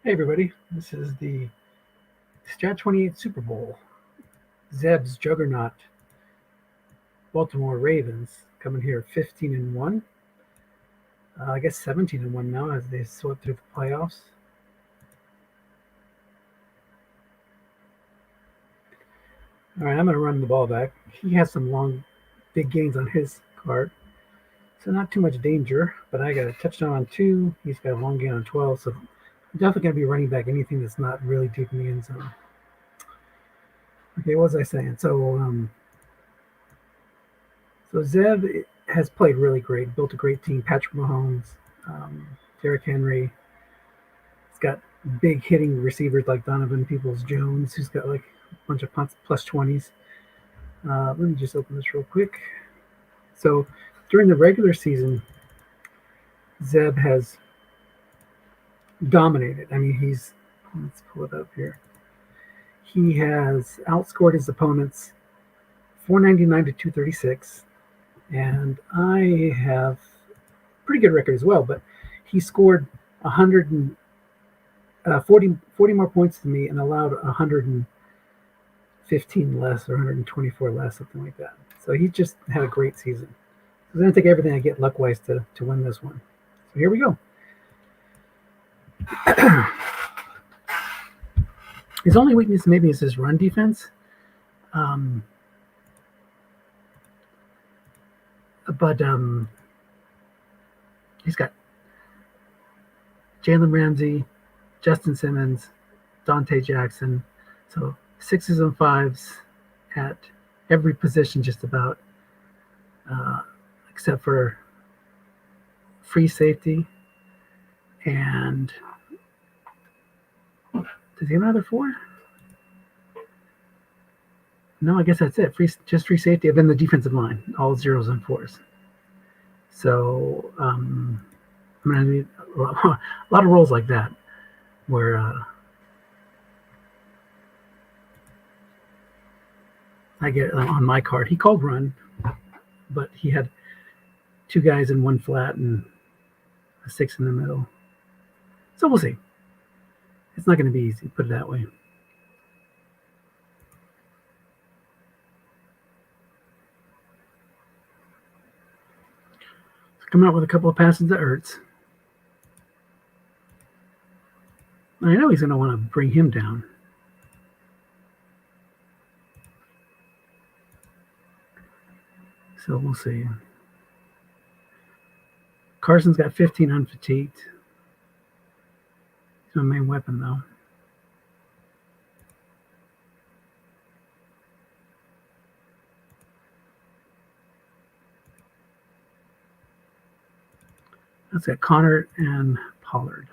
Hey everybody, this is the Strat28 Super Bowl. Zeb's juggernaut Baltimore Ravens coming here 15-1. I guess 17-1 now as they swept through the playoffs. All right, I'm going to run the ball back. He has some long, big gains on his card, so not too much danger. But I got a touchdown on 2. He's got a long gain on 12, so I'm definitely going to be running back anything that's not really deep in the end zone. Okay, what was I saying? So Zeb has played really great, built a great team. Patrick Mahomes, Derrick Henry. He's got big hitting receivers like Donovan Peoples-Jones, who's got like a bunch of plus 20s. Let me just open this real quick. So during the regular season, Zeb has dominated. I mean, let's pull it up here. He has outscored his opponents 499 to 236. And I have a pretty good record as well, but he scored 140 more points than me and allowed 115 less or 124 less, something like that. So he just had a great season. So I'm going to take everything I get luck-wise to win this one. So here we go. His only weakness maybe is his run defense. But he's got Jalen Ramsey, Justin Simmons, Dante Jackson. So 6s and 5s at every position just about, except for free safety. And does he have another 4? No, I guess that's it. Just free safety, and then the defensive line, all 0s and 4s. So I'm going to need a lot of roles like that, where I get on my card. He called run, but he had 2 guys in 1 flat and a 6 in the middle. So we'll see. It's not going to be easy, put it that way. Coming out with a couple of passes to Ertz. I know he's going to want to bring him down. So we'll see. Carson's got 15 unfatigued. He's my main weapon, though. That's got Connor and Pollard.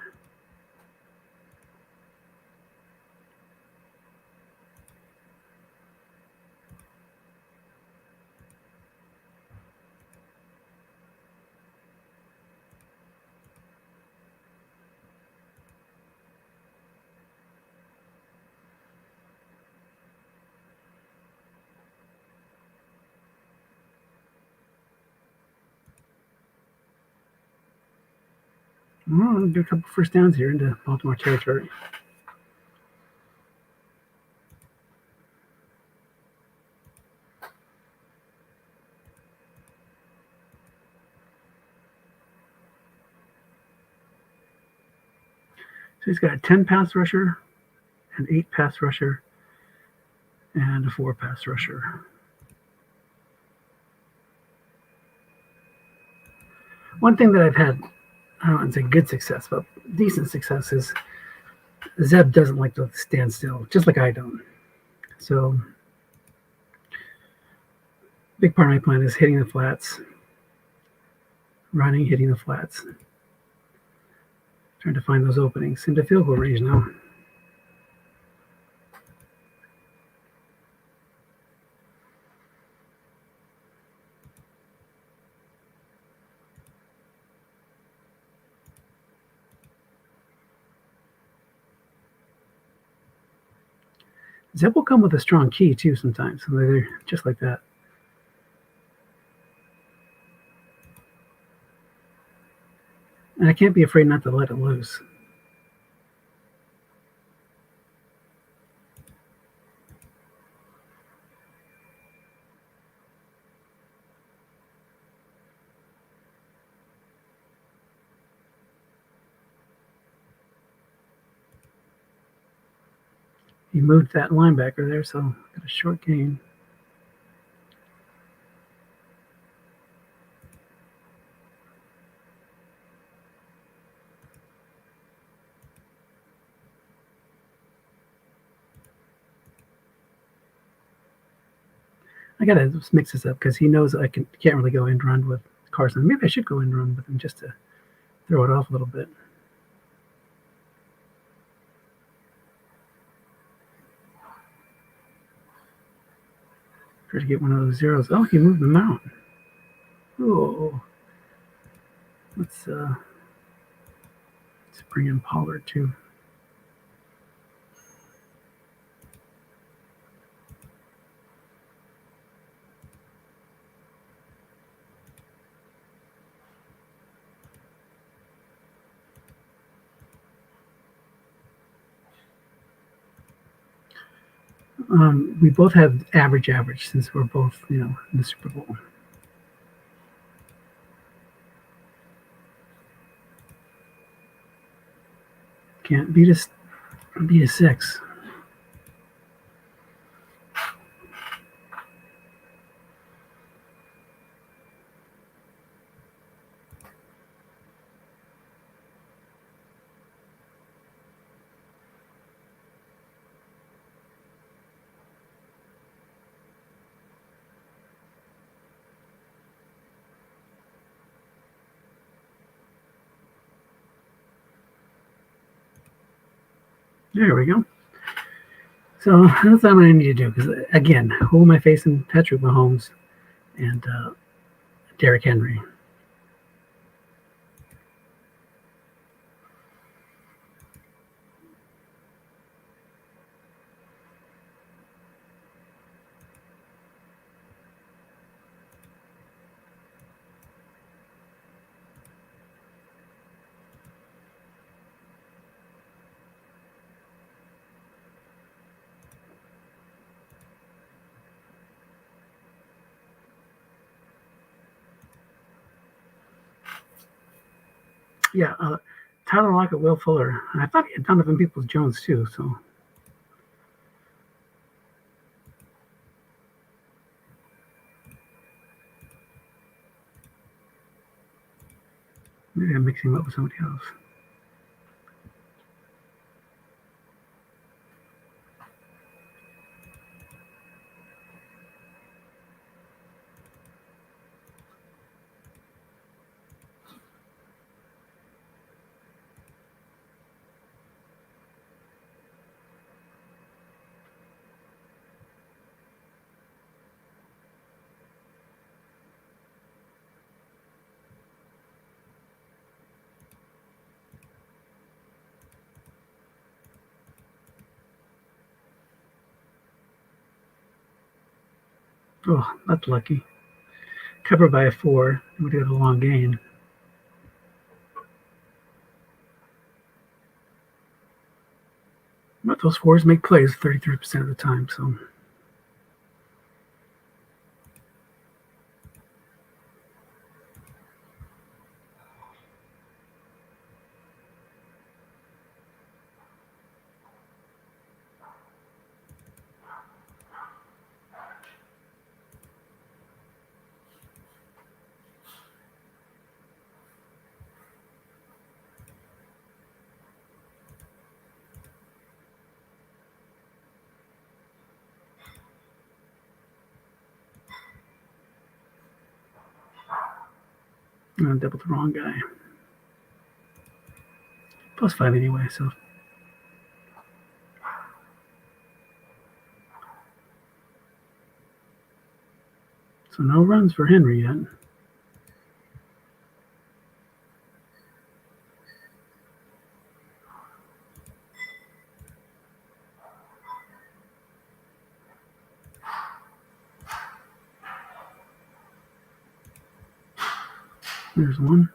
I'll do a couple first downs here into Baltimore territory. So he's got a 10 pass rusher, an 8 pass rusher, and a 4 pass rusher. One thing that I've had, I don't want to say good success, but decent success is Zeb doesn't like to stand still, just like I don't. So big part of my plan is hitting the flats, running, hitting the flats, trying to find those openings into field goal range now. Zeb will come with a strong key too sometimes. So they're just like that. And I can't be afraid not to let it loose. He moved that linebacker there, so got a short gain. I gotta just mix this up because he knows I can't really go end run with Carson. Maybe I should go end run with him just to throw it off a little bit. Try to get one of those zeros. Oh, he moved them out. Oh, let's bring in Pollard too. We both have average since we're both, in the Super Bowl. Can't beat a 6. There we go. So that's what I'm going to need to do because, again, who am I facing? Patrick Mahomes and Derrick Henry. Yeah, Tyler Lockett, Will Fuller. I thought he had Donovan Peoples-Jones too, so. Maybe I'm mixing him up with somebody else. Oh, that's lucky. Covered by a 4. Would have got a long gain. But those 4s make plays 33% of the time, so. I doubled the wrong guy. +5 anyway, so. So no runs for Henry yet. There's one.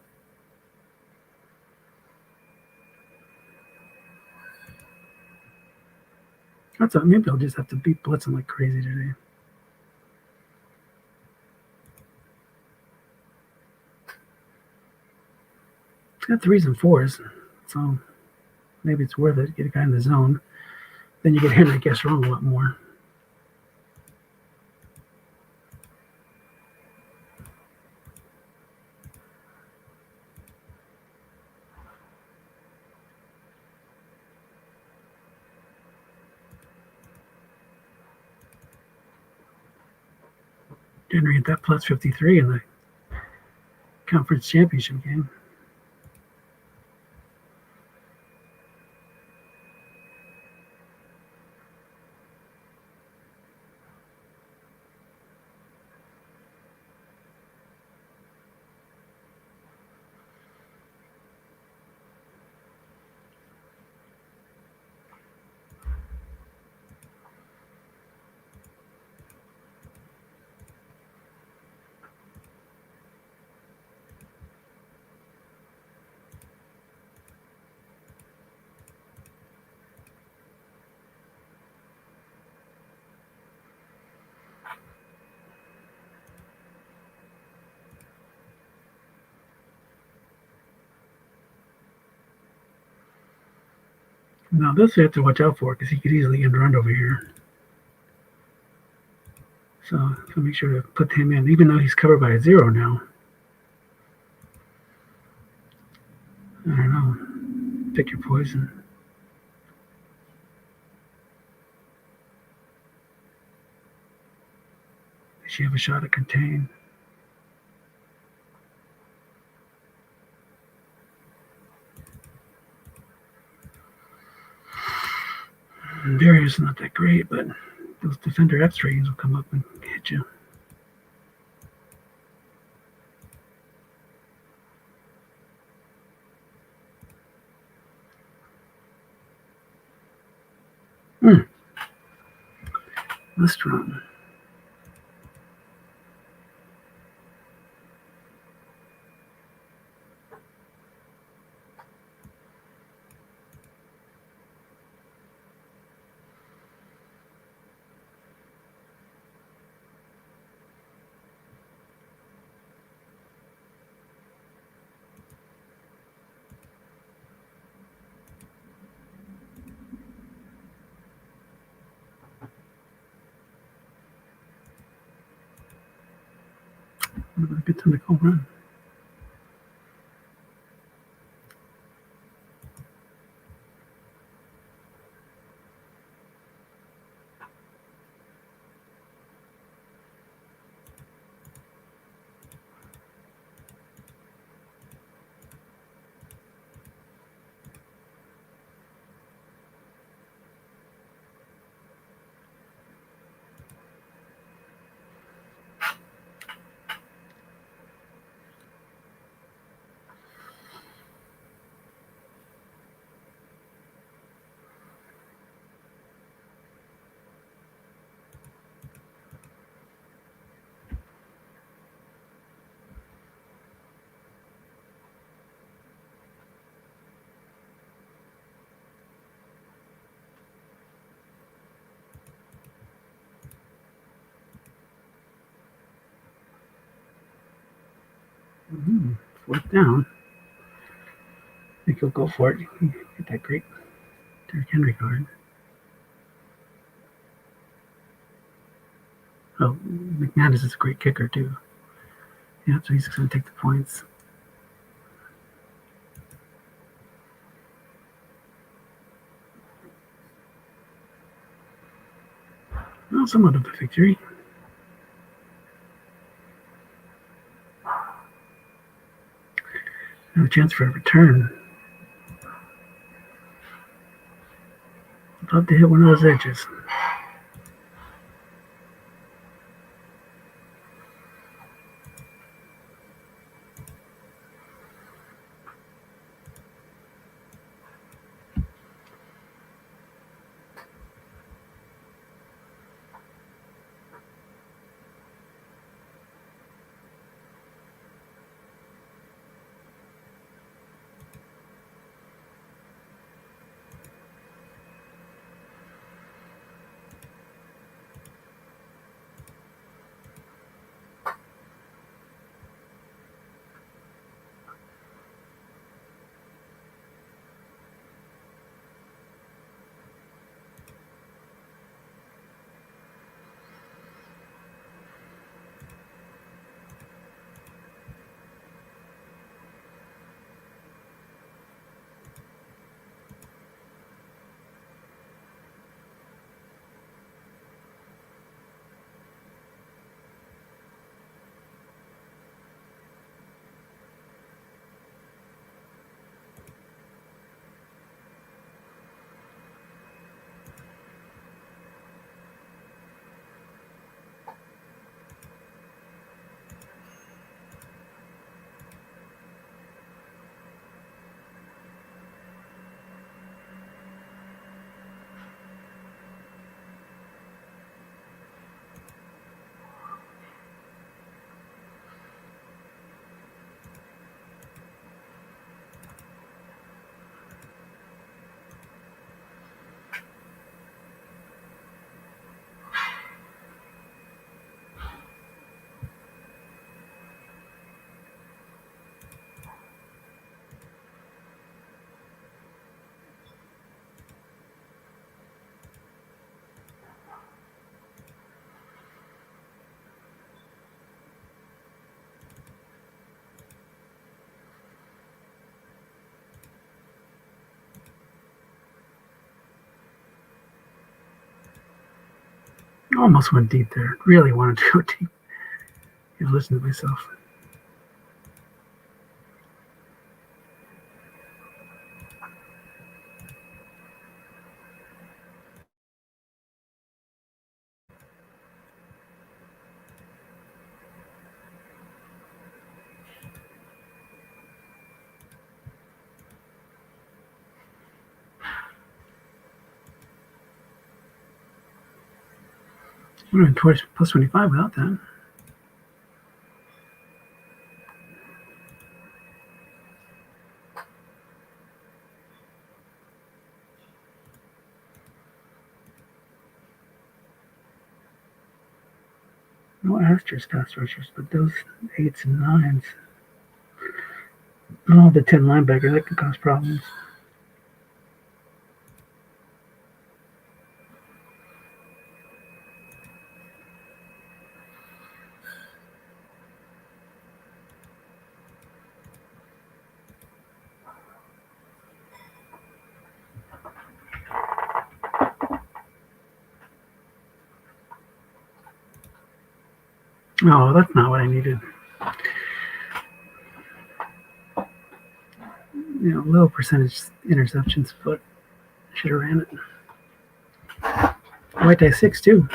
Maybe I'll just have to beat blitzing like crazy today. It's got 3s and 4s, so maybe it's worth it to get a guy in the zone. then you get Henry guess wrong a lot more. Henry hit that plus 53 in the conference championship game. Now this you have to watch out for because he could easily end run over here. So make sure to put him in, even though he's covered by a 0 now. I don't know. Pick your poison. Does she have a shot at contain? Darius is not that great, but those defender X ratings will come up and hit you. Let's run. A good time to go run. Fourth down. I think he'll go for it. Get that great Derrick Henry card. Oh, McManus is a great kicker, too. Yeah, so he's going to take the points. Well, somewhat of a victory. And a chance for a return. I'd love to hit one of those edges. Almost went deep there. Really wanted to go deep. Listen to myself. Would have been plus 25 without that. No Astros pass rushers, but those 8s and 9s. Oh, the 10 linebacker, that could cause problems. Oh, that's not what I needed. Low percentage interceptions, but I should have ran it. White die 6 too.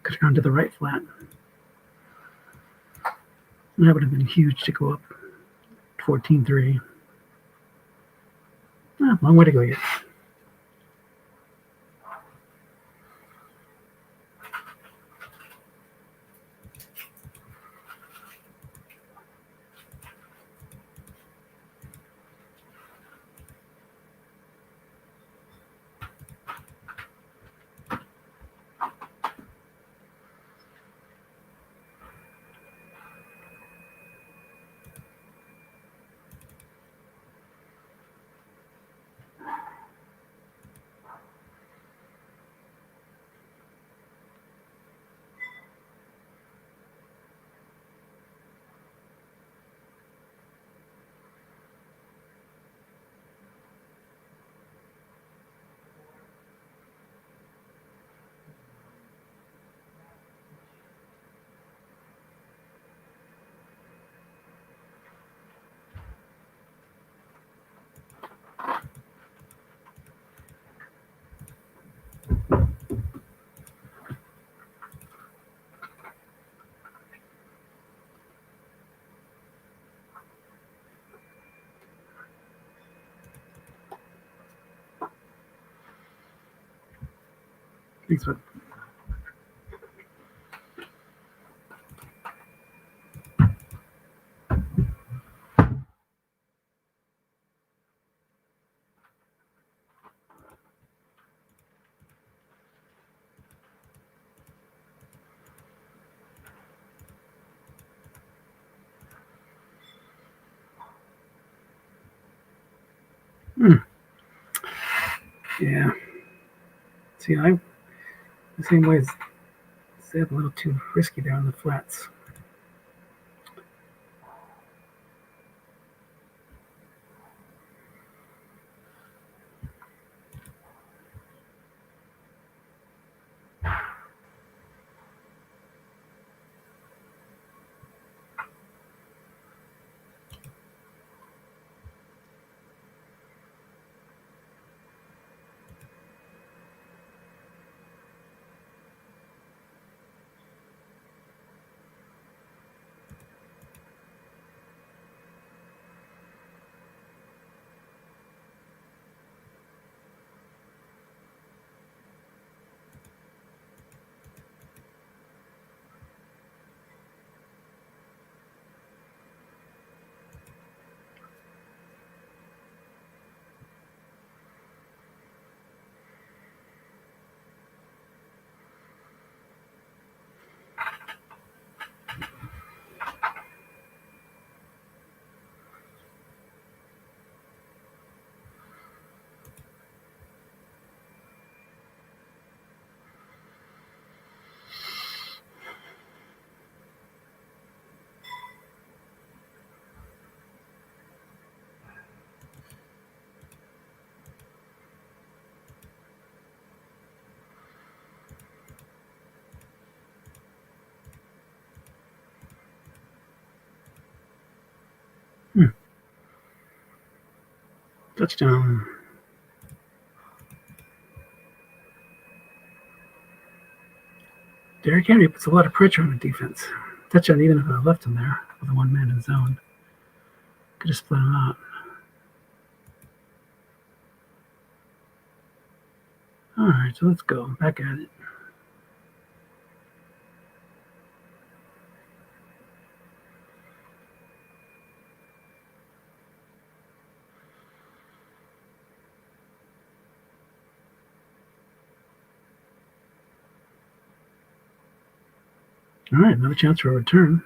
Could have gone to the right flat. And that would have been huge to go up 14-3. Long way to go yet. Thanks, bud. Yeah. See, the same way as Zeb, a little too risky there on the flats. Touchdown. Derrick Henry puts a lot of pressure on the defense. Touchdown, even if I left him there with a one-man in zone. Could have split him out. All right, so let's go. Back at it. All right, another chance for a return.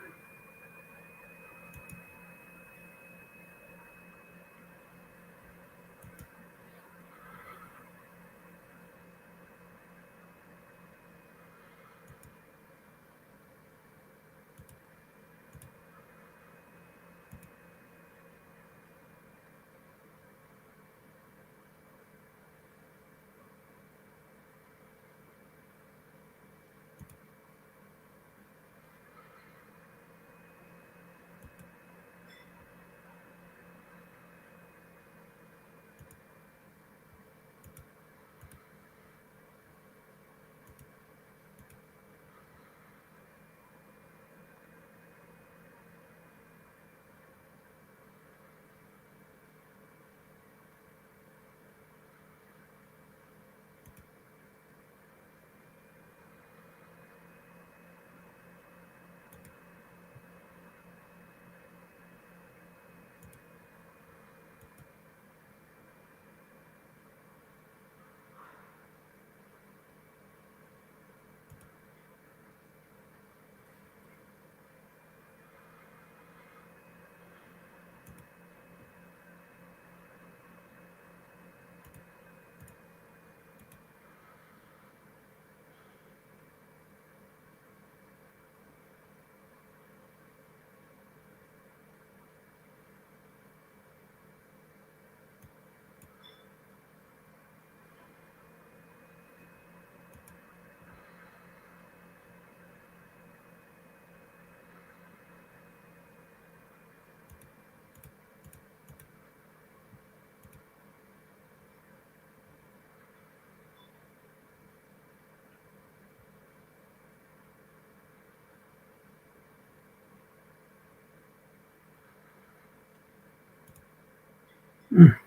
Mm.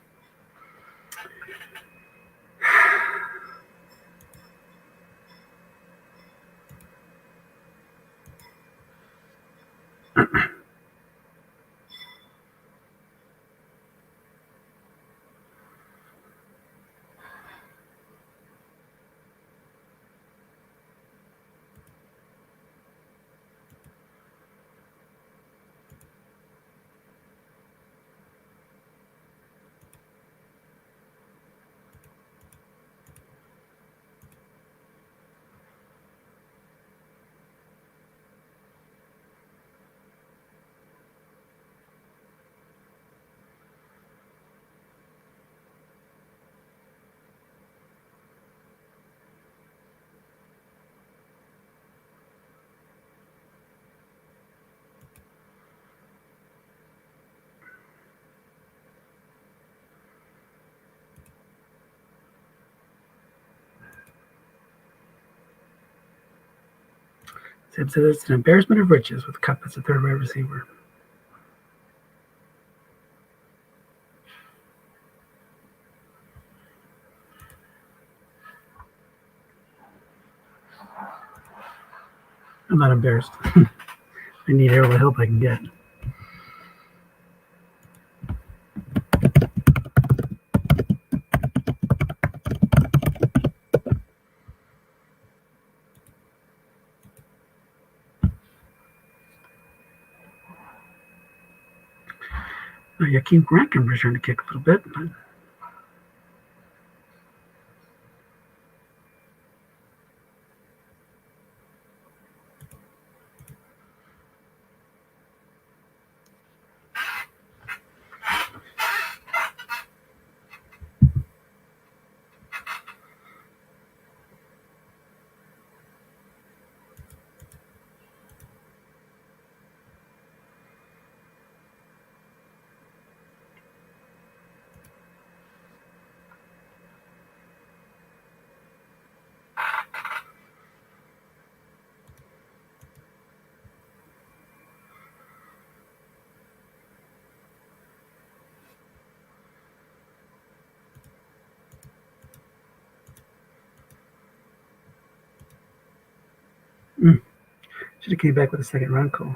Zeb says it's an embarrassment of riches with Cup as a third wide receiver. I'm not embarrassed. I need all the help I can get. Jakeem Grant can return to kick a little bit, but Should have came back with a second run call.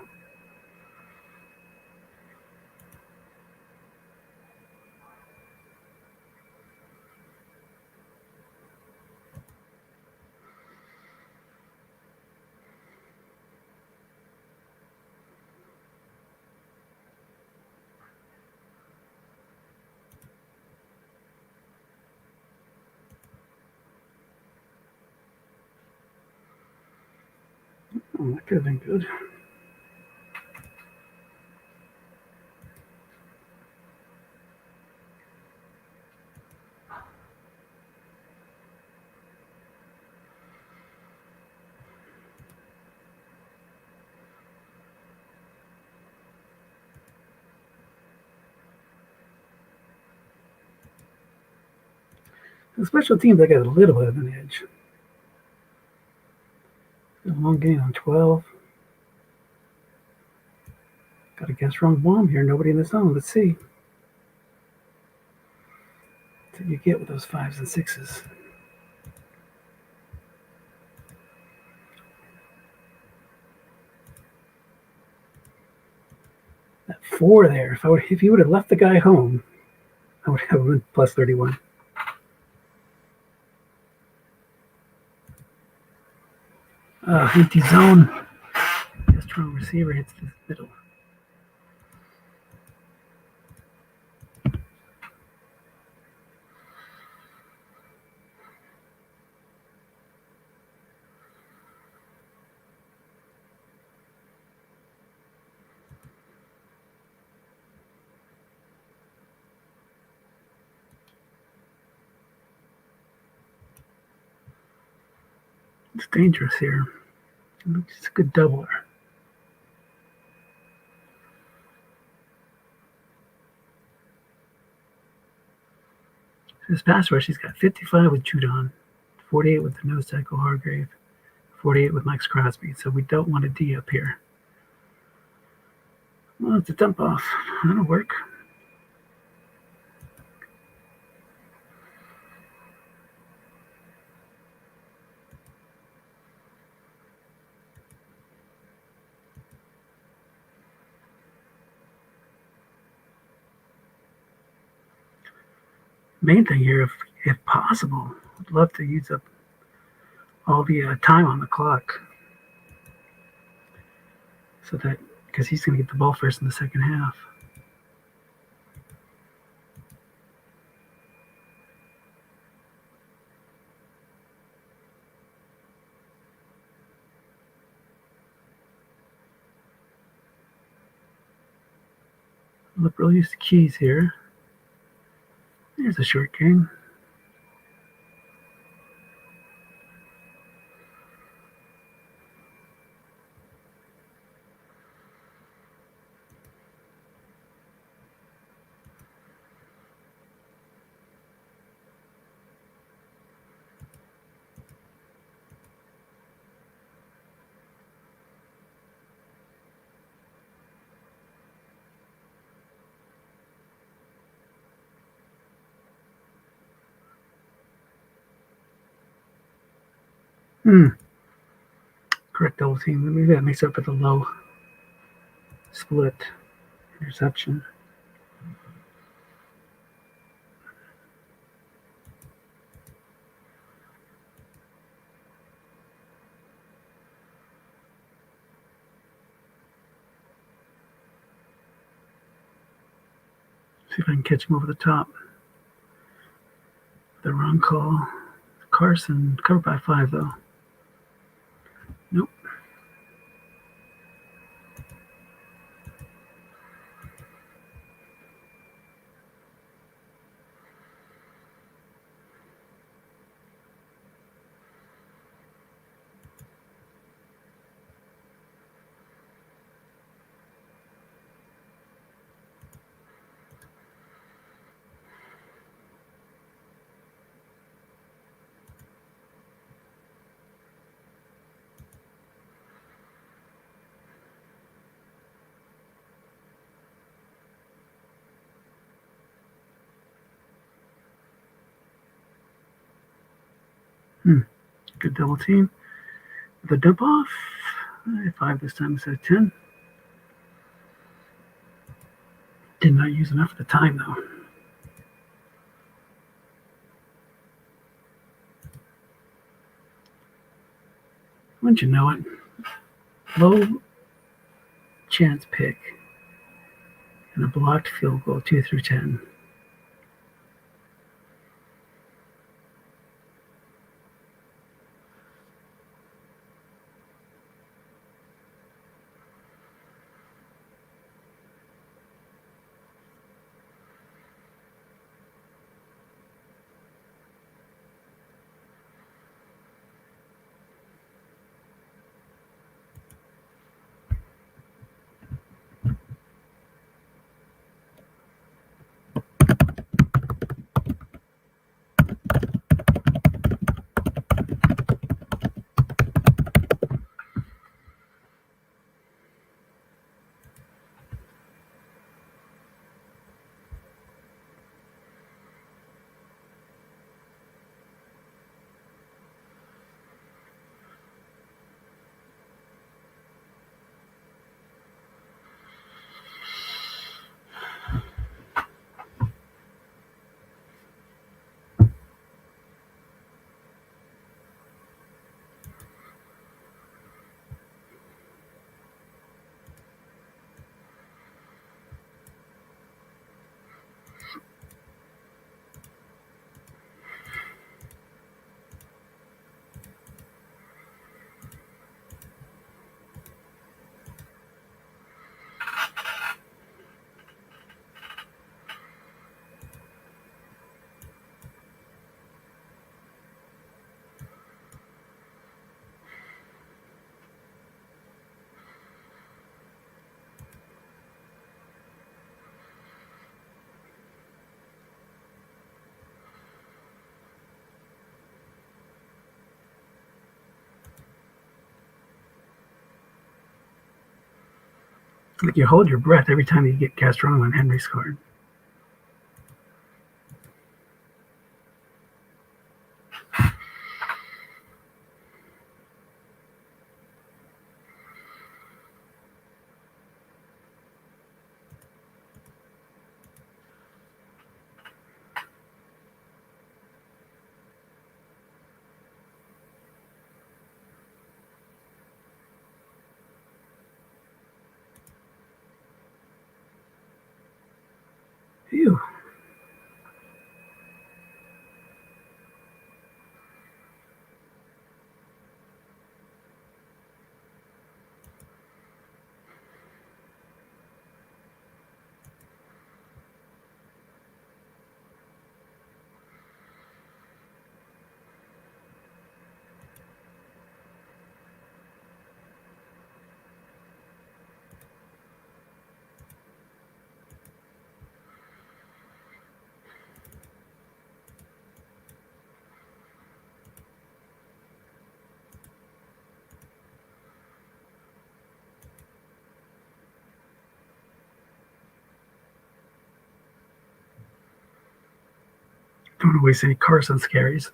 Oh, that could have been good. The special teams, I got a little bit of an edge. A long gain on 12. Got a guess wrong bomb here. Nobody in the zone. Let's see. That's what you get with those 5s and 6s. That 4 there. If you would have left the guy home, I would have been plus 31. Empty zone. Just wrong receiver hits the middle. It's dangerous here. It's a good doubler. His pass rush, he's got 55 with Judon, 48 with the nose tackle Hargrave, 48 with Max Crosby. So we don't want a D up here. Well, it's a dump off. That'll work. Main thing here, if possible, I'd love to use up all the time on the clock, so that because he's going to get the ball first in the second half. Liberal use the keys here. There's a short game. Correct double team. Maybe that makes up for the low split interception. See if I can catch him over the top. The wrong call. Carson covered by 5 though. Nope. Good double team. The dump off. 5 this time instead of 10. Did not use enough of the time though. Wouldn't you know it? Low chance pick and a blocked field goal, 2 through 10. Like you hold your breath every time you get cast wrong on Henry's card. Phew. Don't want to waste any Carson's carries.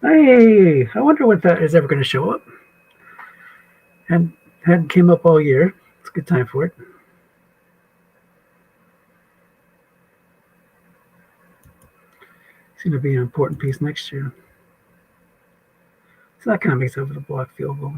Hey, I wonder what that is ever going to show up. And hadn't came up all year. It's a good time for it. It's going to be an important piece next year. So that kind of makes up for the block field goal.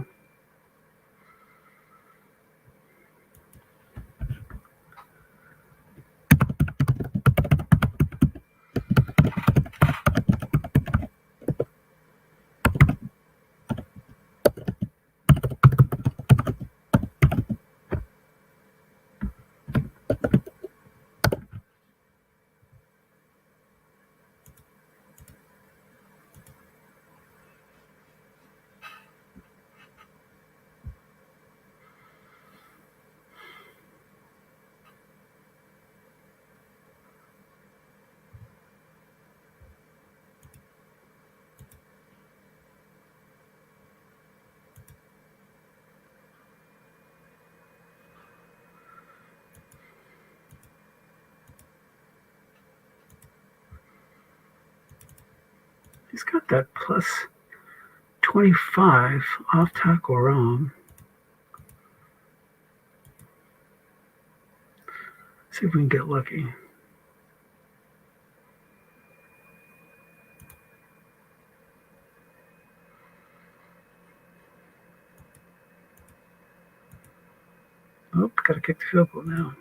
He's got that plus 25 off tackle wrong. See if we can get lucky. Oh, got to kick the field goal now.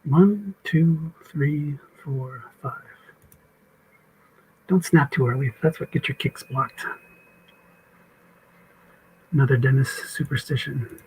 One, two, three, 4, 5. Don't snap too early. That's what gets your kicks blocked. Another Dennis superstition.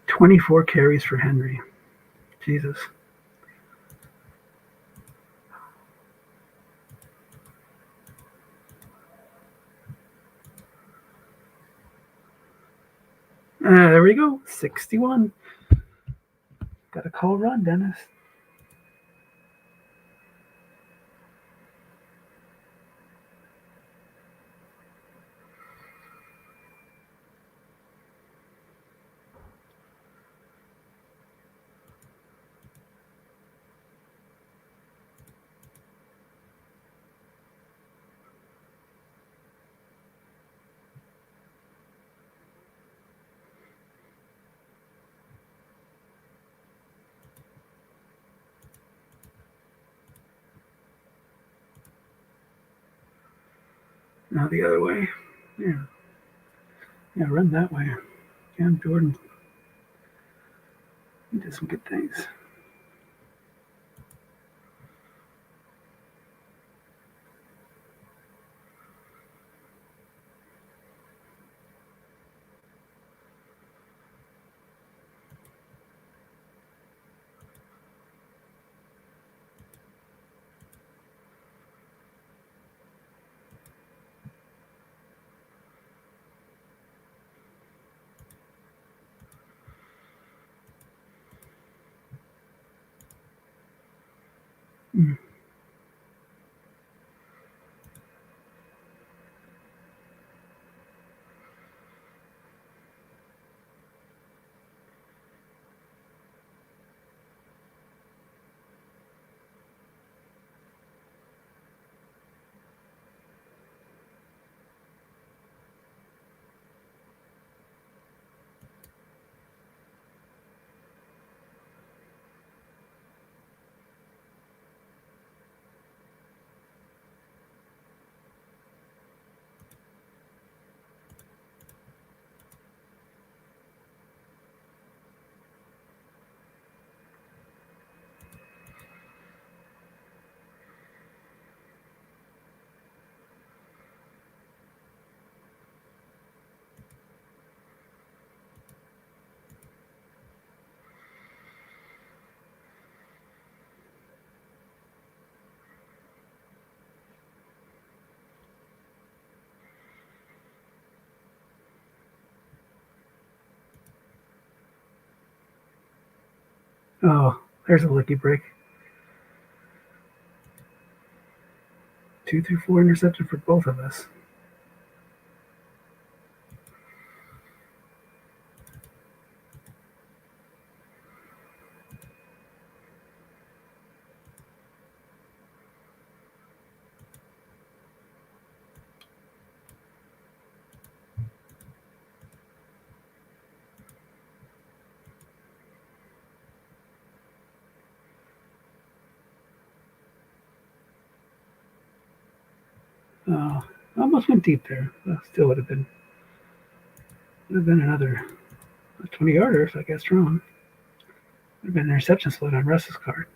"24 carries for Henry." Jesus. There we go. 61. Got a call run, Dennis. Now the other way. Yeah. Yeah, run that way. Cam Jordan. He did some good things. Oh, there's a lucky break. 2 through 4 intercepted for both of us. Oh, almost went deep there. Still would have been another 20 yarder if I guessed wrong. Would have been an interception split on Russ's card.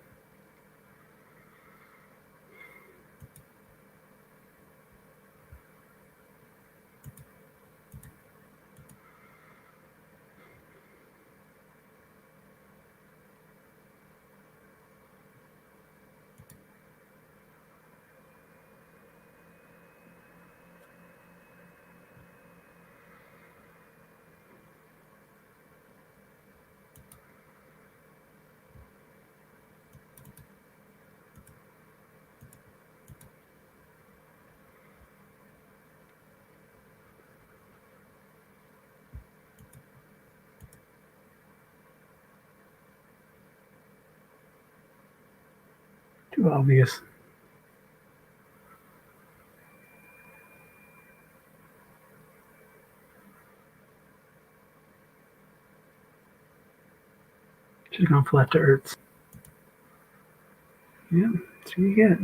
Too obvious. Should have gone flat to Ertz. Yeah, that's what you get.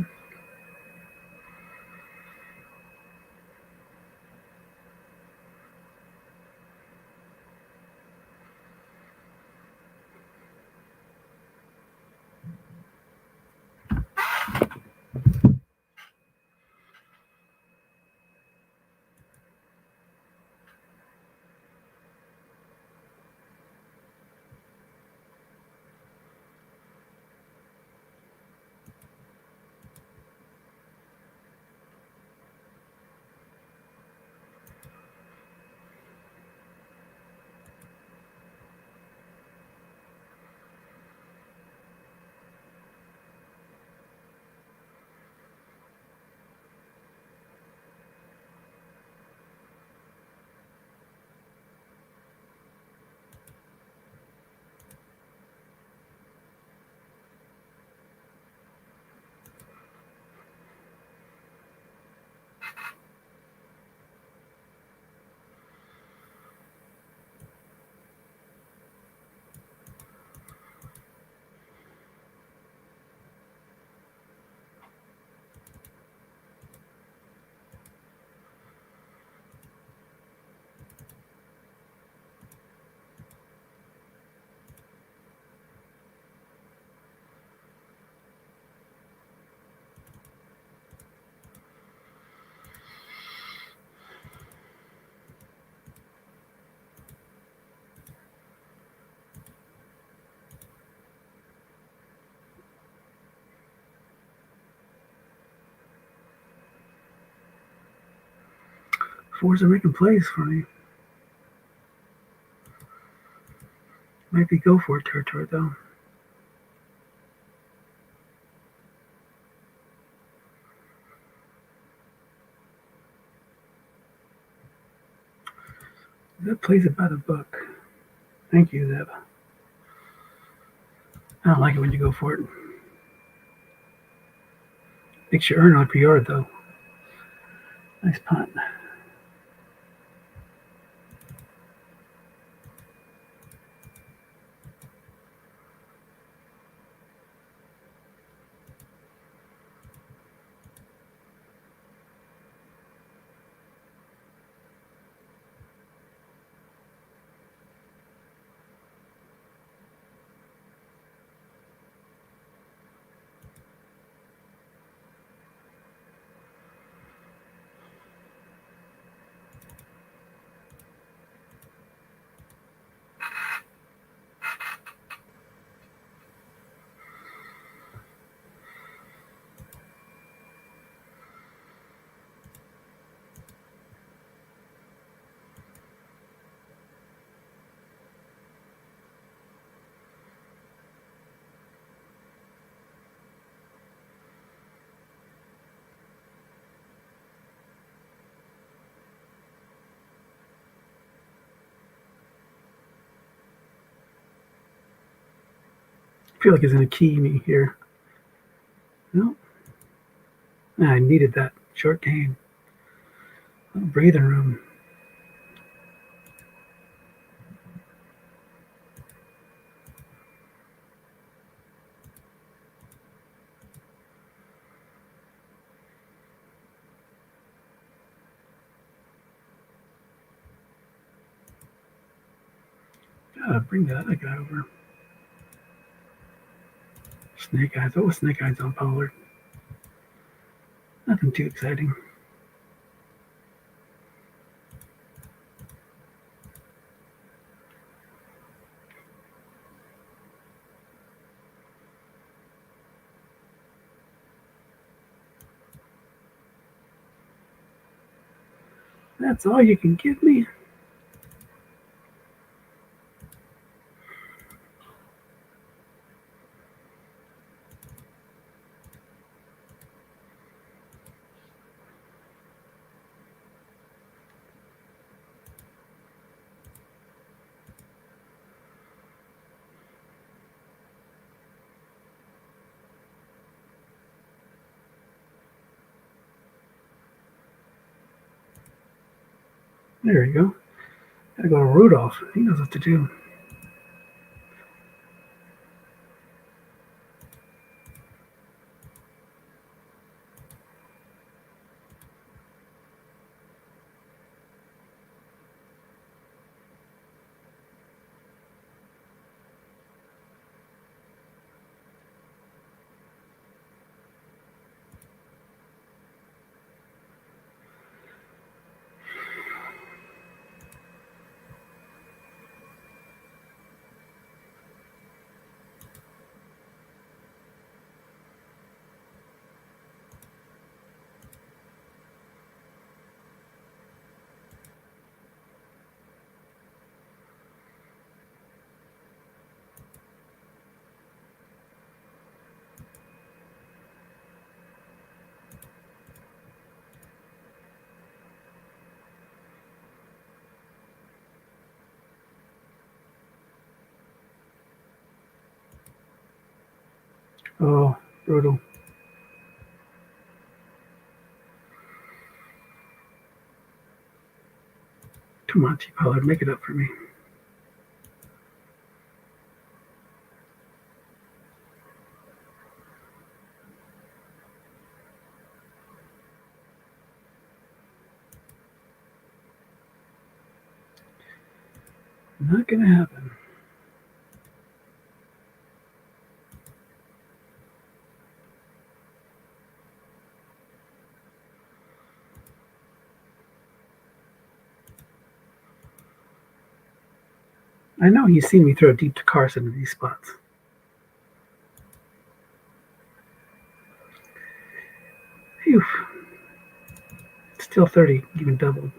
Fours are making plays for me. Might be go for it territory though. That plays it by the book. Thank you, Zeb. I don't like it when you go for it. Makes you earn on per yard though. Nice punt. feel like he's going to key me here. No, I needed that short game. A little breathing room. Gotta bring that other guy over. Snake eyes. What was snake eyes on Pollard? Nothing too exciting. That's all you can give me? There you go. Gotta go to Rudolph. He knows what to do. Oh, brutal. Come on, Pollard, make it up for me. Not gonna happen. I know he's seen me throw deep to Carson in these spots. Phew. Still 30, even doubled.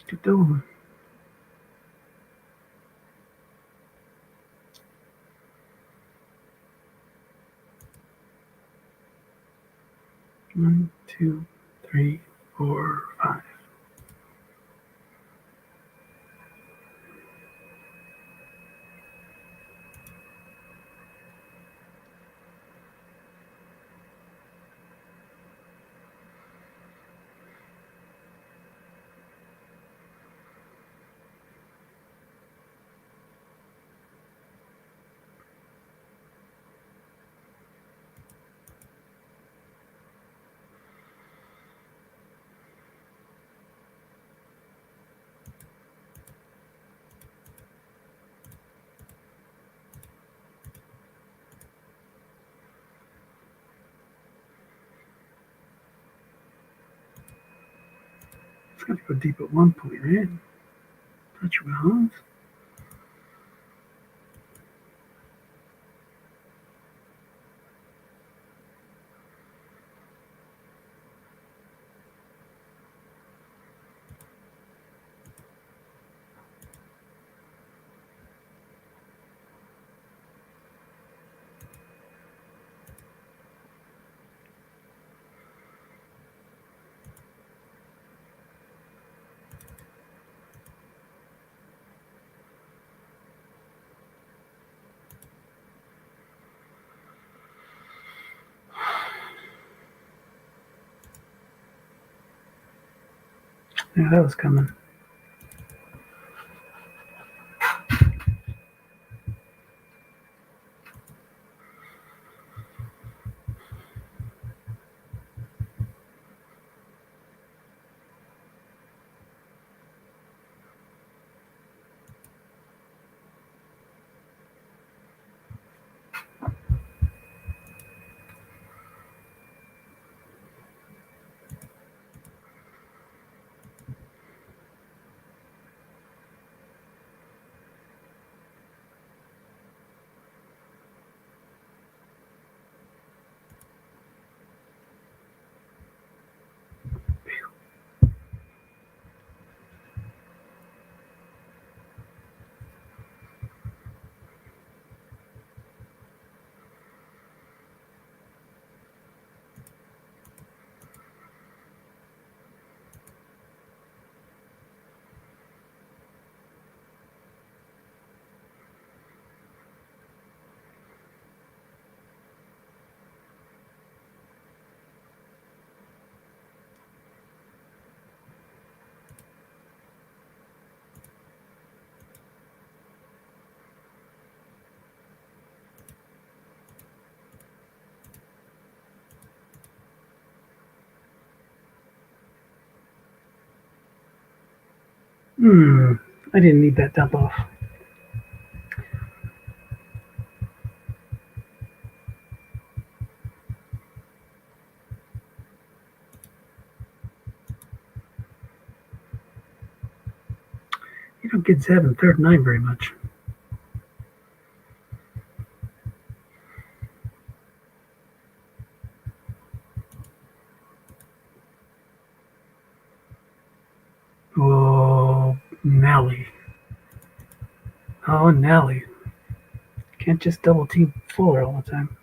Keep going. 1, 2, 3, 4, 5. It's got to go deep at one point, right? Patrick Mahomes. Yeah, that was coming. I didn't need that dump off. You don't get Zeb in 3rd and 9 very much. Oh, Nelly. Oh, Nelly. Can't just double team Fuller all the time.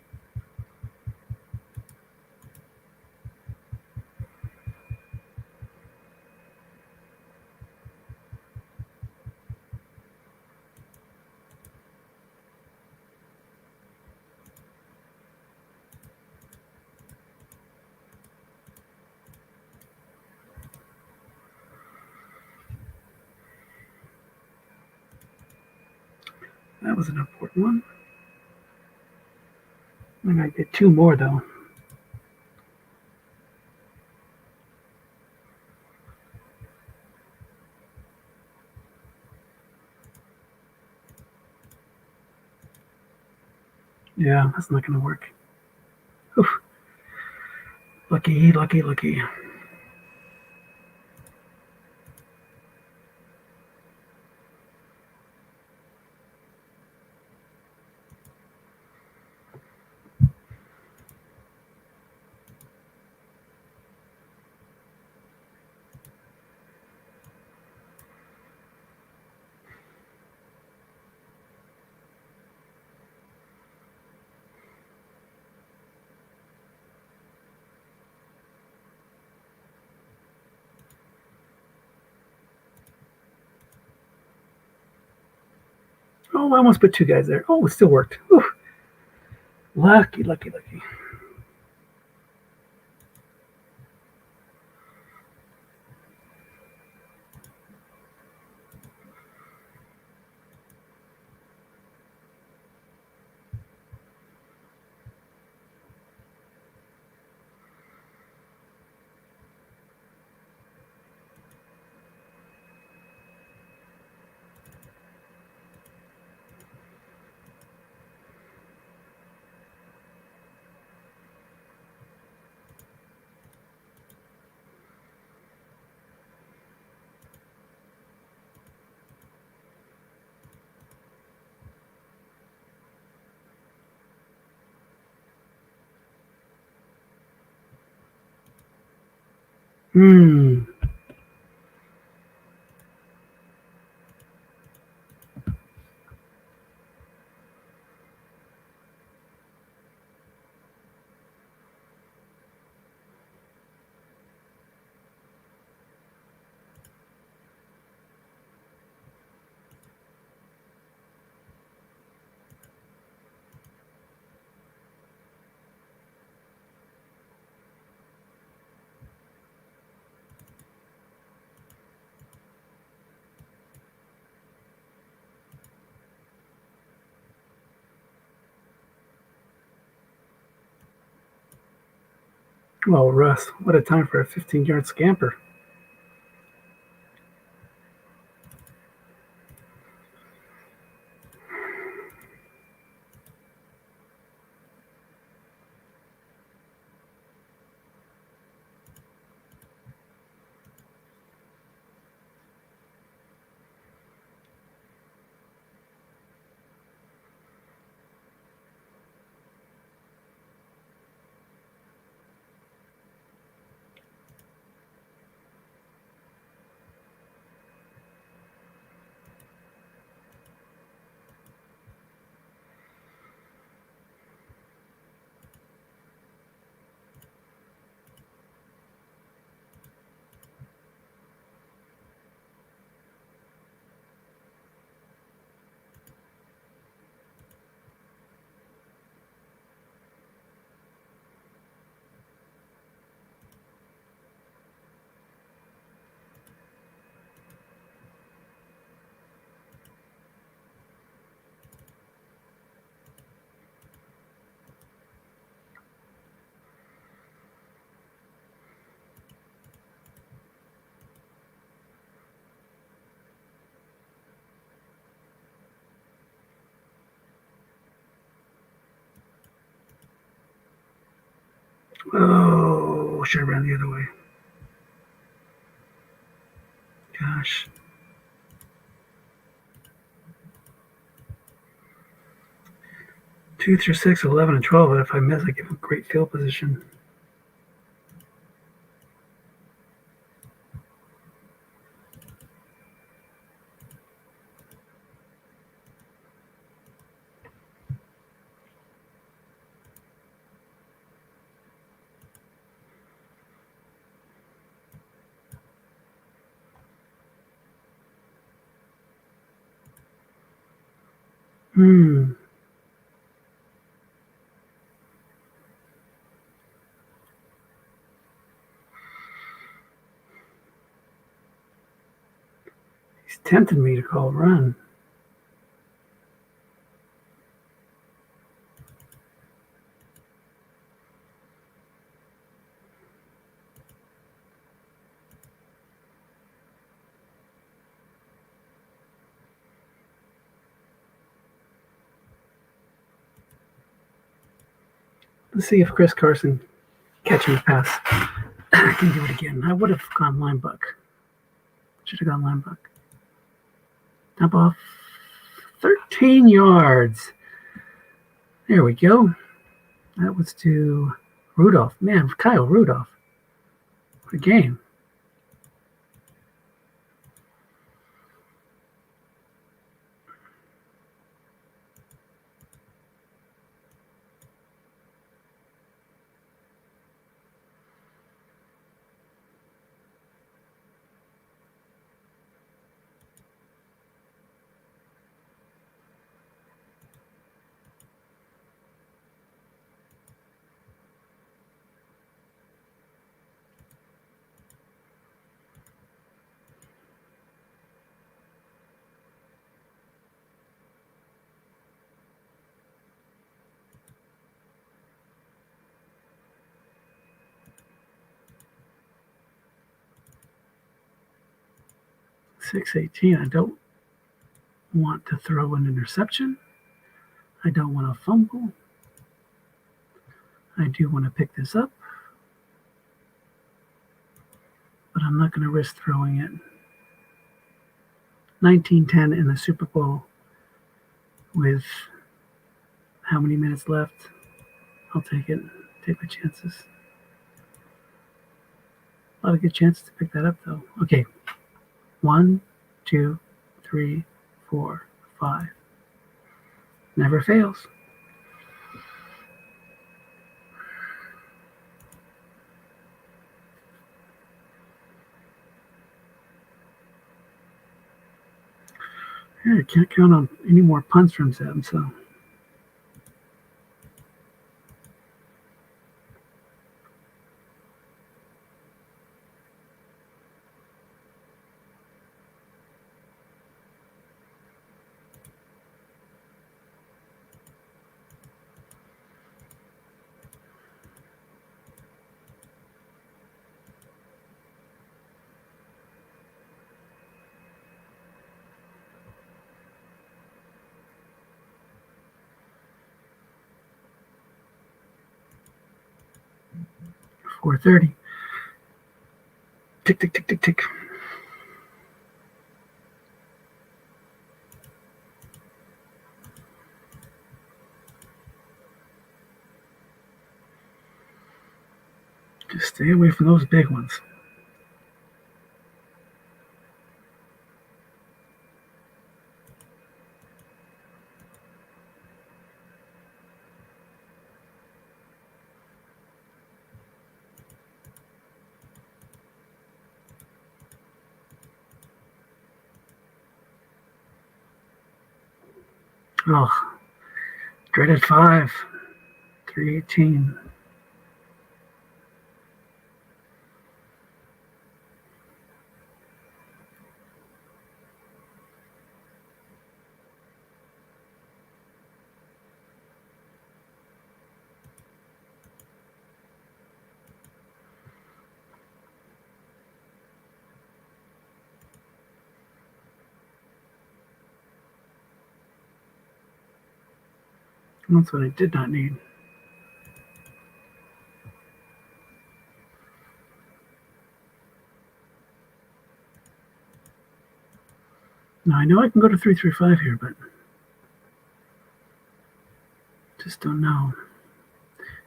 That was an important one. I might get 2 more, though. Yeah, that's not going to work. Oof. Lucky, lucky, lucky. Oh, I almost put two guys there. Oh, it still worked. Whew. Lucky, lucky, lucky. Hmm. Oh, Russ, what a time for a 15-yard scamper. Oh, should have ran the other way. Gosh. 2 through 6, 11, and 12. But if I miss, I give a great field position. Hmm. He's tempting me to call run. Let's see if Chris Carson catching the pass can do it again. I would have gone line buck. Should have gone line buck. Dump off 13 yards. There we go. That was to Rudolph. Man, Kyle Rudolph. What a game. 618. I don't want to throw an interception. I don't want to fumble. I do want to pick this up, but I'm not going to risk throwing it. 19-10 in the Super Bowl with how many minutes left? I'll take it. Take my chances. A lot of good chances to pick that up, though. Okay. 1, 2, 3, 4, 5. Never fails. I can't count on any more punts from Zeb, so. .430. Tick, tick, tick, tick, tick. Just stay away from those big ones. Oh, dreaded 5, 318. That's what I did not need. Now I know I can go to 335 here, but just don't know.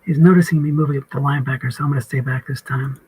He's noticing me moving up the linebacker, so I'm going to stay back this time.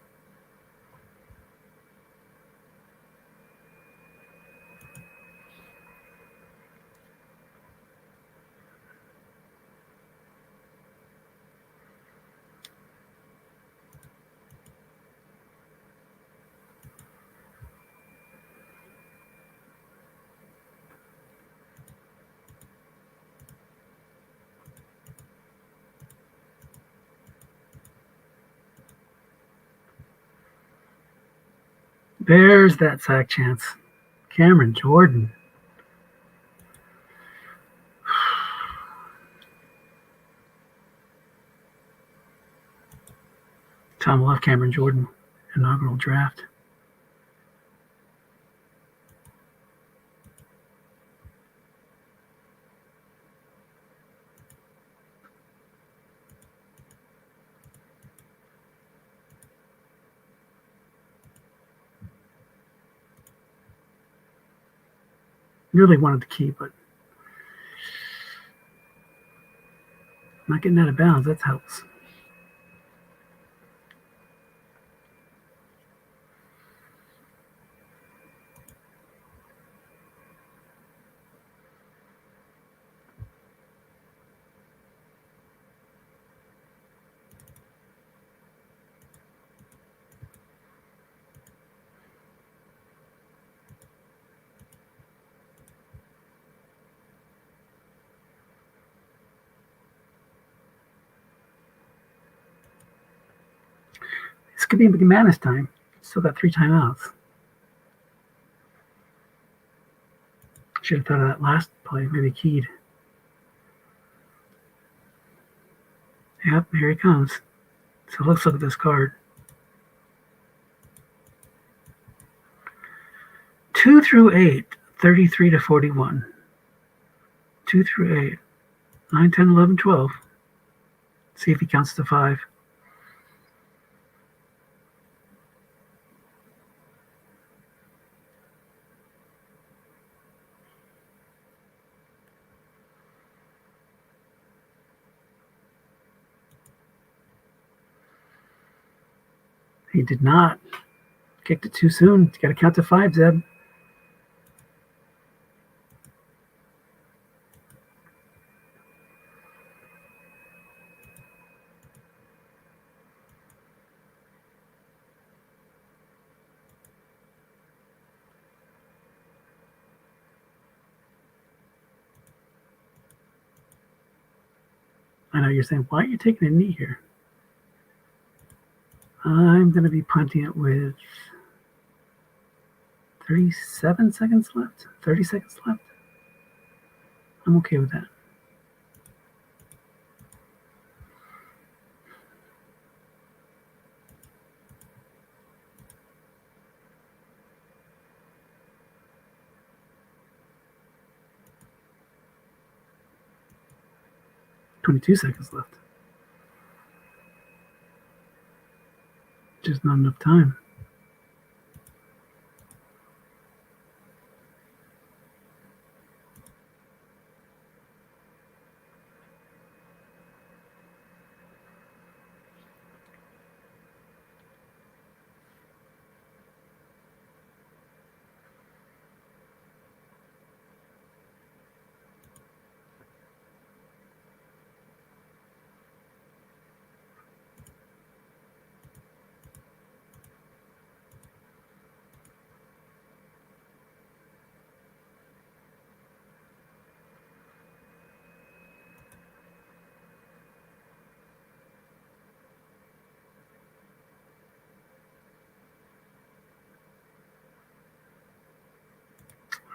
There's that sack chance. Cameron Jordan. Tom love Cameron Jordan. Inaugural draft. Really wanted to keep, but not getting out of bounds. That helps. This could be McManus time. Still got 3 timeouts. Should have thought of that last play. Maybe keyed. Yep, here he comes. So let's look at this card. 2 through 8, 33 to 41. 2 through 8, 9, 10, 11, 12. See if he counts to 5. He did not. Kicked it too soon. You got to count to 5, Zeb. I know you're saying, why are you taking a knee here? I'm going to be punting it with 37 seconds left, 30 seconds left. I'm okay with that. $22 seconds left. Just not enough time.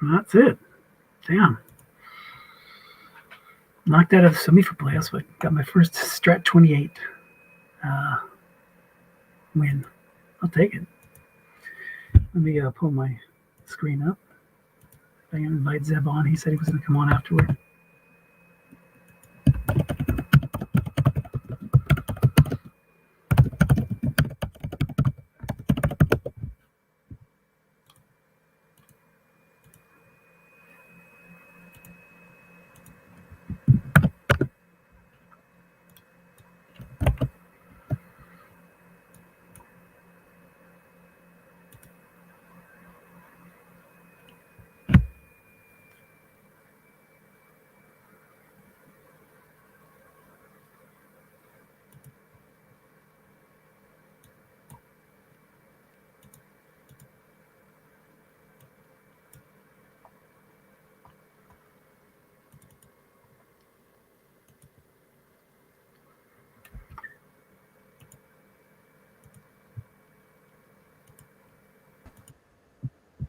And that's it. Damn. Knocked out of the semi for playoffs, but got my first Strat-28 win. I'll take it. Let me pull my screen up. I can invite Zeb on. He said he was going to come on afterward.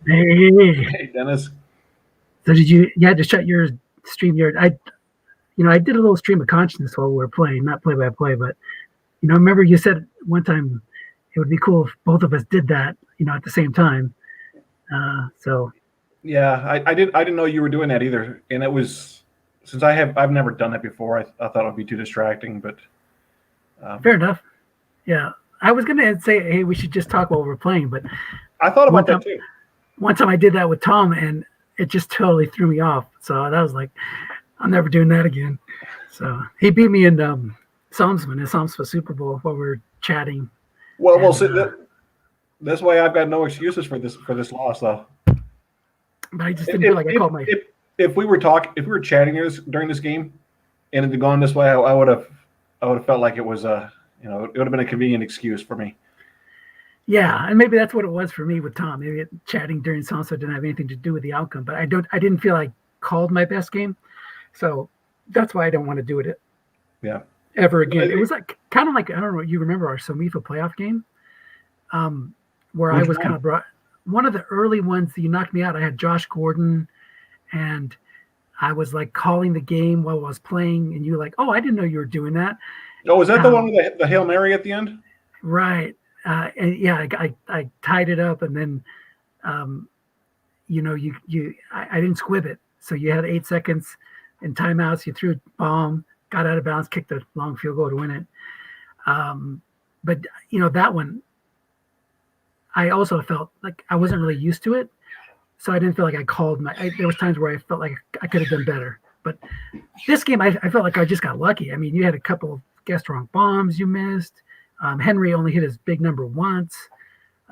Hey, Dennis. So you had to shut your stream. I did a little stream of consciousness while we were playing, not play by play, but remember you said one time it would be cool if both of us did that, at the same time. So yeah, I didn't know you were doing that either, and it was since I've never done that before. I thought it would be too distracting, but fair enough. Yeah, I was gonna say, hey, we should just talk while we're playing, but I thought about that too. One time I did that with Tom, and it just totally threw me off. So that was like, I'm never doing that again. So he beat me in Psalmsman Super Bowl while we were chatting. Well, we'll see. That's why I've got no excuses for this loss, though. But I just didn't feel like I called my. If we were chatting during this game, and it had gone this way, I would have felt like it was it would have been a convenient excuse for me. Yeah, and maybe that's what it was for me with Tom. Maybe chatting during Sansa didn't have anything to do with the outcome, but I didn't feel I called my best game, so that's why I don't want to do it. Yeah. Ever again. It was kind of like I don't know. You remember our Somifa playoff game, where I was kind of brought one of the early ones that you knocked me out. I had Josh Gordon, and I was like calling the game while I was playing, and you were like, "Oh, I didn't know you were doing that." Oh, was that the one with the Hail Mary at the end? Right. And yeah, I tied it up, and then, I didn't squib it. So you had 8 seconds in timeouts. You threw a bomb, got out of bounds, kicked a long field goal to win it. But that one, I also felt like I wasn't really used to it. So I didn't feel like I called there was times where I felt like I could have done better. But this game, I felt like I just got lucky. I mean, you had a couple of guessed wrong bombs you missed. Henry only hit his big number once.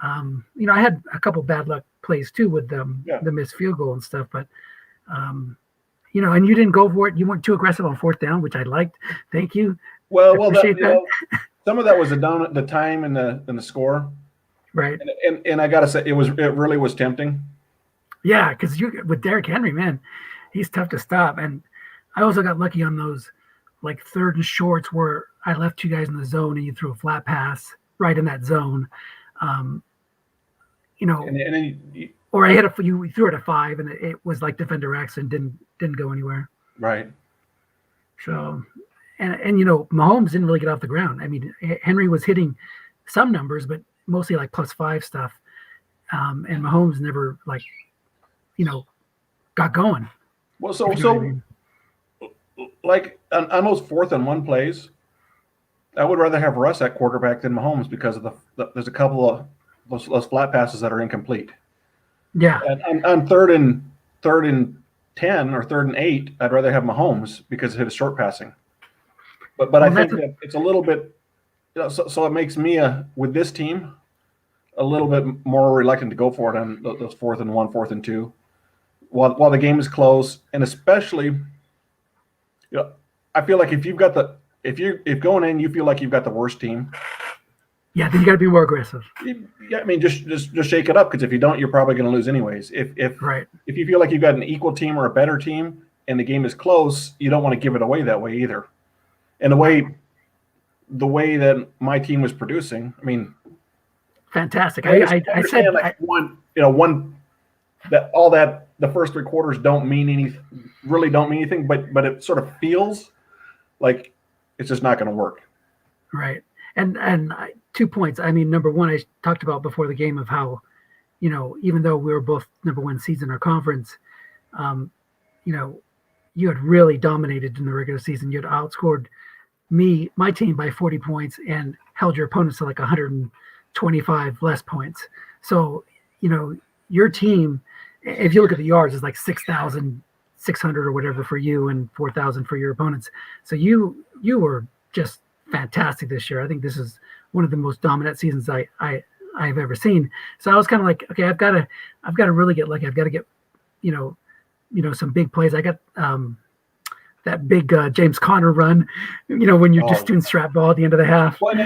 I had a couple bad luck plays too with the missed field goal and stuff. But, and you didn't go for it. You weren't too aggressive on fourth down, which I liked. Thank you. Well, some of that was the time and the score. Right. And I got to say, it really was tempting. Yeah, because with Derrick Henry, man, he's tough to stop. And I also got lucky on those like third and shorts where I left two guys in the zone and you threw a flat pass right in that zone. Or I hit you threw it a 5 and it was like defender X and didn't go anywhere. Right. So, and Mahomes didn't really get off the ground. I mean, Henry was hitting some numbers, but mostly like +5 stuff. And Mahomes never got going. Well, like on those 4th and 1 plays, I would rather have Russ at quarterback than Mahomes because of there's a couple of those flat passes that are incomplete. Yeah. And on third and 10 or 3rd and 8, I'd rather have Mahomes because of his short passing. But I think that it's a little bit, so it makes me with this team a little bit more reluctant to go for it on those 4th and 1, 4th and 2, while the game is close, and especially, I feel like if going in you feel like you've got the worst team. Yeah, then you got to be more aggressive. Yeah, I mean, just shake it up because if you don't, you're probably going to lose anyways. If you feel like you've got an equal team or a better team and the game is close, you don't want to give it away that way either. And the way that my team was producing, I mean, fantastic. I said like the first 3 quarters don't mean anything, but it sort of feels like it's just not going to work. Right. And 2 points. I mean, number one, I talked about before the game of how, even though we were both number 1 seeds in our conference, you had really dominated in the regular season. You had outscored my team by 40 points and held your opponents to like 125 less points. So, your team, if you look at the yards, is like 6,600 or whatever for you and 4,000 for your opponents. So you were just fantastic this year. I think this is one of the most dominant seasons I've ever seen. So I was kind of like, okay, I've got to really get lucky. I've got to get, some big plays. I got that big James Conner run, when you're just doing strap ball at the end of the half. Well, in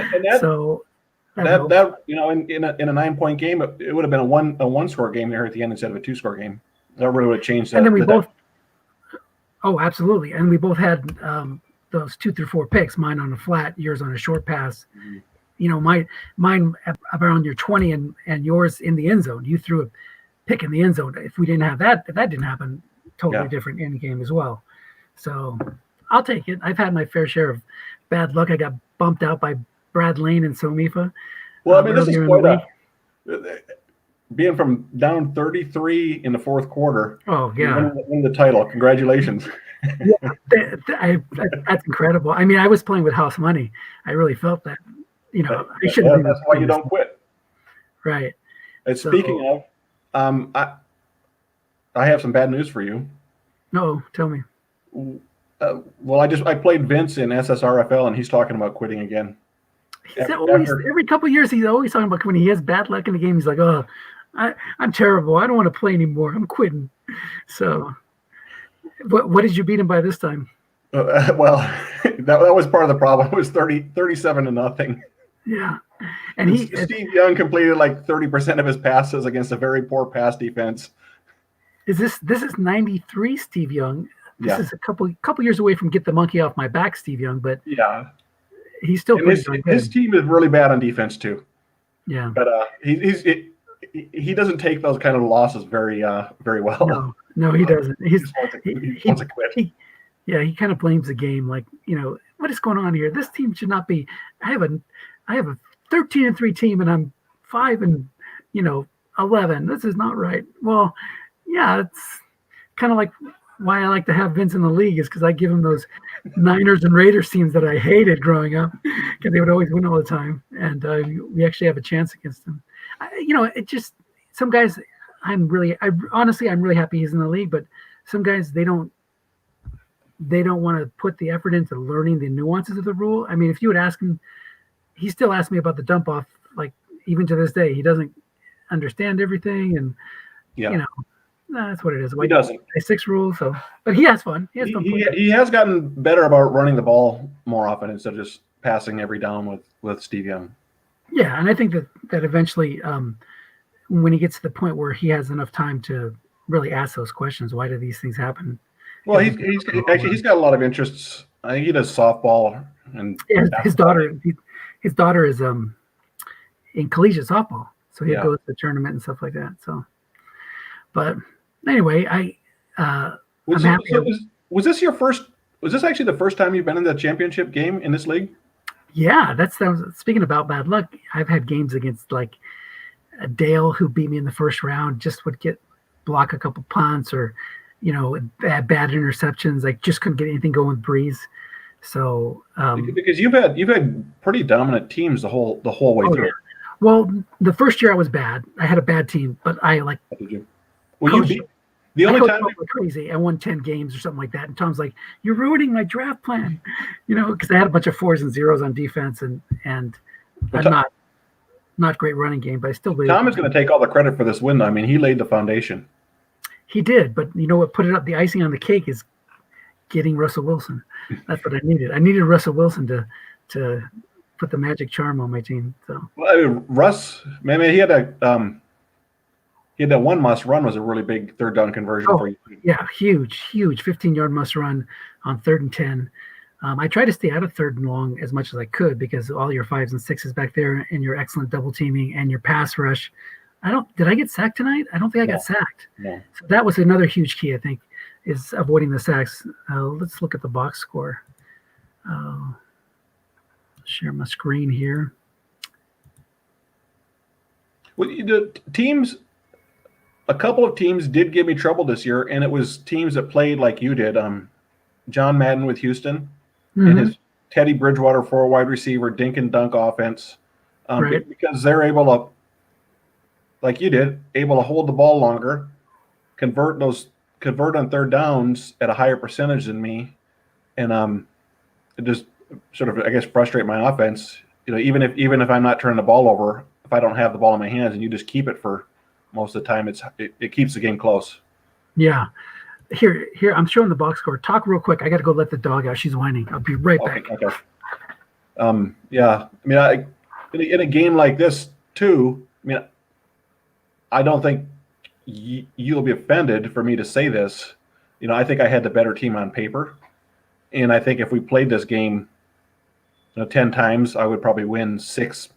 a 9-point game, it would have been a one score game there at the end instead of a 2-score game. That really would have changed. And then we both. Oh, absolutely. And we both had those 2 through 4 picks. Mine on a flat, yours on a short pass. Mm-hmm. Mine around your 20 and yours in the end zone. You threw a pick in the end zone. If we didn't have that, if that didn't happen, totally different end game as well. So I'll take it. I've had my fair share of bad luck. I got bumped out by Brad Lane and Somifa. Well, I mean, this is quite being from down 33 in the 4th quarter. Oh, yeah. Win the title. Congratulations. That's incredible. I mean, I was playing with house money. I really felt that. I shouldn't. That's why you don't quit. Right. And speaking of, I have some bad news for you. No, tell me. Well, I played Vince in SSRFL, and he's talking about quitting again. Every couple of years, he's always talking about when he has bad luck in the game. He's like, "Oh, I'm terrible. I don't want to play anymore. I'm quitting." So, what did you beat him by this time? Well, that was part of the problem. It was 37-0. Yeah, and Steve Young completed like 30% of his passes against a very poor pass defense. This is 93 Steve Young. This is a couple years away from get the monkey off my back, Steve Young. But yeah, he's still pretty good. His team is really bad on defense too. Yeah, but he doesn't take those kind of losses very well. No, he doesning. He wants to quit. He kind of blames the game. Like, what is going on here? This team should not be. I have a 13-3 team, and I'm 5-11. This is not right. Well, Yeah, it's kind of like why I like to have Vince in the league is because I give him those Niners and Raiders teams that I hated growing up because they would always win all the time, and we actually have a chance against them. It just some guys. Honestly, I'm really happy he's in the league, but some guys they don't want to put the effort into learning the nuances of the rule. I mean, if you would ask him, he still asks me about the dump off. Like even to this day, he doesn't understand everything, and that's what it is. He doesn't. 6 rules, so but he has fun. He has gotten better about running the ball more often instead of just passing every down with Steve Young. Yeah, and I think that eventually, when he gets to the point where he has enough time to really ask those questions, why do these things happen? Well, he's got a lot of interests. I think he does softball and his daughter is in collegiate softball, so he goes to the tournament and stuff like that. So, but anyway, was this your first? Was this actually the first time you've been in the championship game in this league? Yeah, speaking about bad luck. I've had games against like Dale, who beat me in the first round, just would block a couple punts or bad interceptions. Like just couldn't get anything going with Breeze. So because you've had pretty dominant teams the whole way through. Yeah. Well, the first year I was bad. I had a bad team, but I like. Did you? Well, the only time crazy. I won 10 games or something like that, and Tom's like, "You're ruining my draft plan," because I had a bunch of 4s and 0s on defense, and I'm not great running game, but I still believe. Tom is going to take all the credit for this win, though. I mean, he laid the foundation. He did, but you know what? Put it up. The icing on the cake is getting Russell Wilson. That's what I needed. I needed Russell Wilson to put the magic charm on my team. So well, I mean, Russ, man, he had that one must run was a really big third down conversion for you. Yeah, huge 15-yard must run on 3rd and 10. I tried to stay out of 3rd and long as much as I could because all your 5s and 6s back there and your excellent double teaming and your pass rush. Did I get sacked tonight? I don't think I got sacked. No. So that was another huge key, I think, is avoiding the sacks. Let's look at the box score. Share my screen here. Well, a couple of teams did give me trouble this year, and it was teams that played like you did. John Madden with Houston and his Teddy Bridgewater 4 wide receiver dink and dunk offense, right. Because they're able to, like you did, able to hold the ball longer, convert on 3rd downs at a higher percentage than me, and it just sort of, I guess, frustrate my offense. Even if I'm not turning the ball over, if I don't have the ball in my hands and you just keep it for most of the time, it keeps the game close. Yeah. Here, I'm showing the box score. Talk real quick. I got to go let the dog out. She's whining. I'll be right back. Okay. Yeah. I mean, in a game like this too, I mean, I don't think you'll be offended for me to say this. I think I had the better team on paper, and I think if we played this game 10 times, I would probably win 6,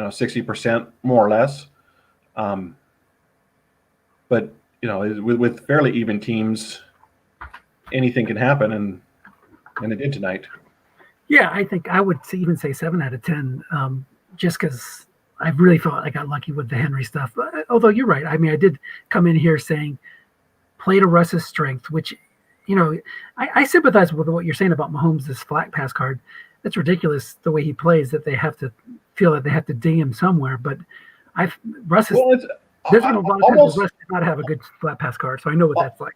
60% more or less. But with fairly even teams, anything can happen, and it did tonight. Yeah, I think I would even say 7 out of 10, just because I really felt I got lucky with the Henry stuff. Although you're right. I mean, I did come in here saying play to Russ's strength, which, I sympathize with what you're saying about Mahomes, this flat pass card. That's ridiculous the way he plays, that they have to feel that they have to ding him somewhere. But Russ is there's been a lot of times Russ did not have a good flat pass card, so I know what that's like.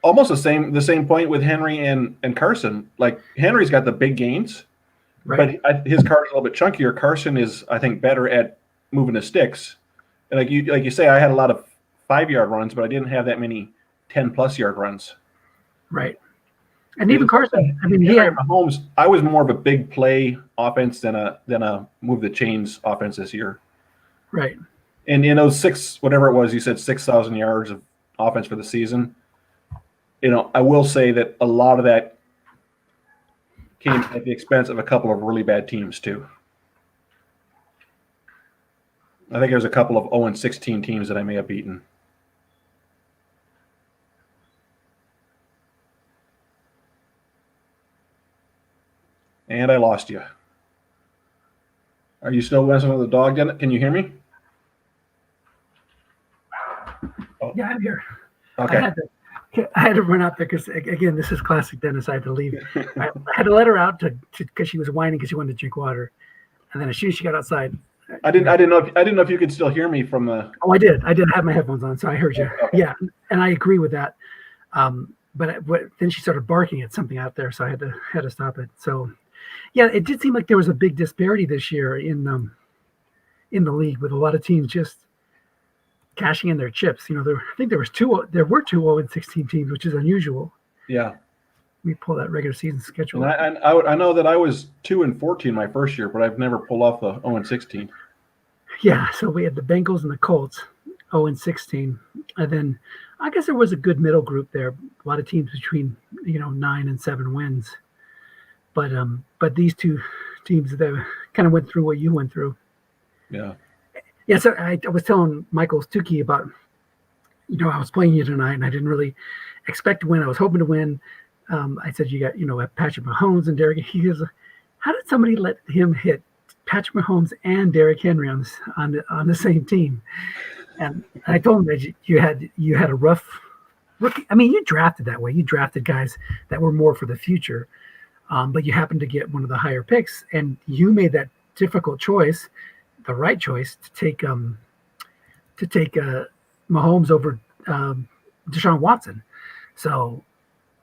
Almost the same point with Henry and Carson. Like Henry's got the big gains, right, but his card is a little bit chunkier. Carson is, I think, better at moving the sticks. And like you say, I had a lot of 5-yard runs, but I didn't have that many 10+ yard runs. Right. And even Carson, I mean, he had Mahomes. I was more of a big play offense than a move the chains offense this year. Right. And in those 6, whatever it was, you said 6,000 yards of offense for the season. I will say that a lot of that came at the expense of a couple of really bad teams too. I think there's a couple of 0-16 teams that I may have beaten. And I lost you. Are you still messing with the dog, Janet? Can you hear me? Yeah, I'm here. Okay. I had to run out there because, again, this is classic Dennis. I had to leave. I had to let her out because she was whining because she wanted to drink water. And then as soon as she got outside, I didn't know if you could still hear me from the. Oh, I did. I have my headphones on, so I heard you. Okay. Yeah, and I agree with that. But then she started barking at something out there, so I had to stop it. So, yeah, it did seem like there was a big disparity this year in the league with a lot of teams just cashing in their chips. I think there were two 0-16 teams, which is unusual. Yeah. We pull that regular season schedule. And I know that I was 2-14 my first year, but I've never pulled off the 0-16. Yeah, so we had the Bengals and the Colts, 0-16, and then I guess there was a good middle group there. A lot of teams between 9 and 7 wins, but these two teams that kind of went through what you went through. Yeah. Yeah. So I was telling Michael Stuckey about, I was playing you tonight, and I didn't really expect to win. I was hoping to win. I said you got Patrick Mahomes and Derrick. He goes, how did somebody let him hit Patrick Mahomes and Derrick Henry on the same team? And I told him that you had a rough rookie. I mean, you drafted that way. You drafted guys that were more for the future, but you happened to get one of the higher picks, and you made that difficult choice, the right choice, to take Mahomes over Deshaun Watson. So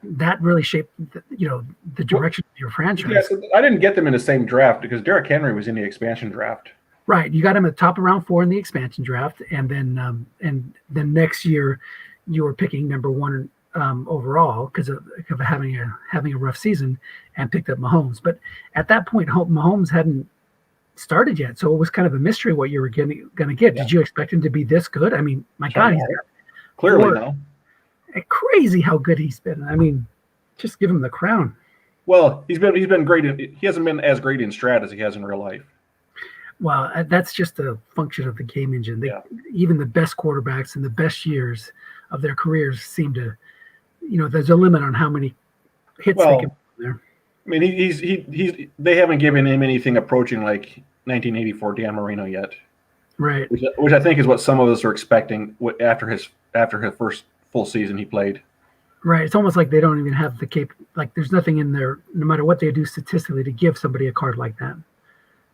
that really shaped the direction of your franchise. Yeah, so I didn't get them in the same draft because Derrick Henry was in the expansion draft. Right, you got him at the top of round 4 in the expansion draft, and then next year you were picking number 1 overall because of having a rough season, and picked up Mahomes. But at that point, Mahomes hadn't started yet, so it was kind of a mystery what you were going to get. Yeah. Did you expect him to be this good? I mean, my God, he's clearly no. Crazy how good he's been. I mean, just give him the crown. Well, he's been great. He hasn't been as great in Strat as he has in real life. Well, that's just a function of the game engine. Even the best quarterbacks in the best years of their careers seem to, there's a limit on how many hits they can put there. I mean, they haven't given him anything approaching like 1984 Dan Marino yet, right? Which I think is what some of us are expecting after his first full season he played. Right. It's almost like they don't even have the like there's nothing in there, no matter what they do statistically, to give somebody a card like that.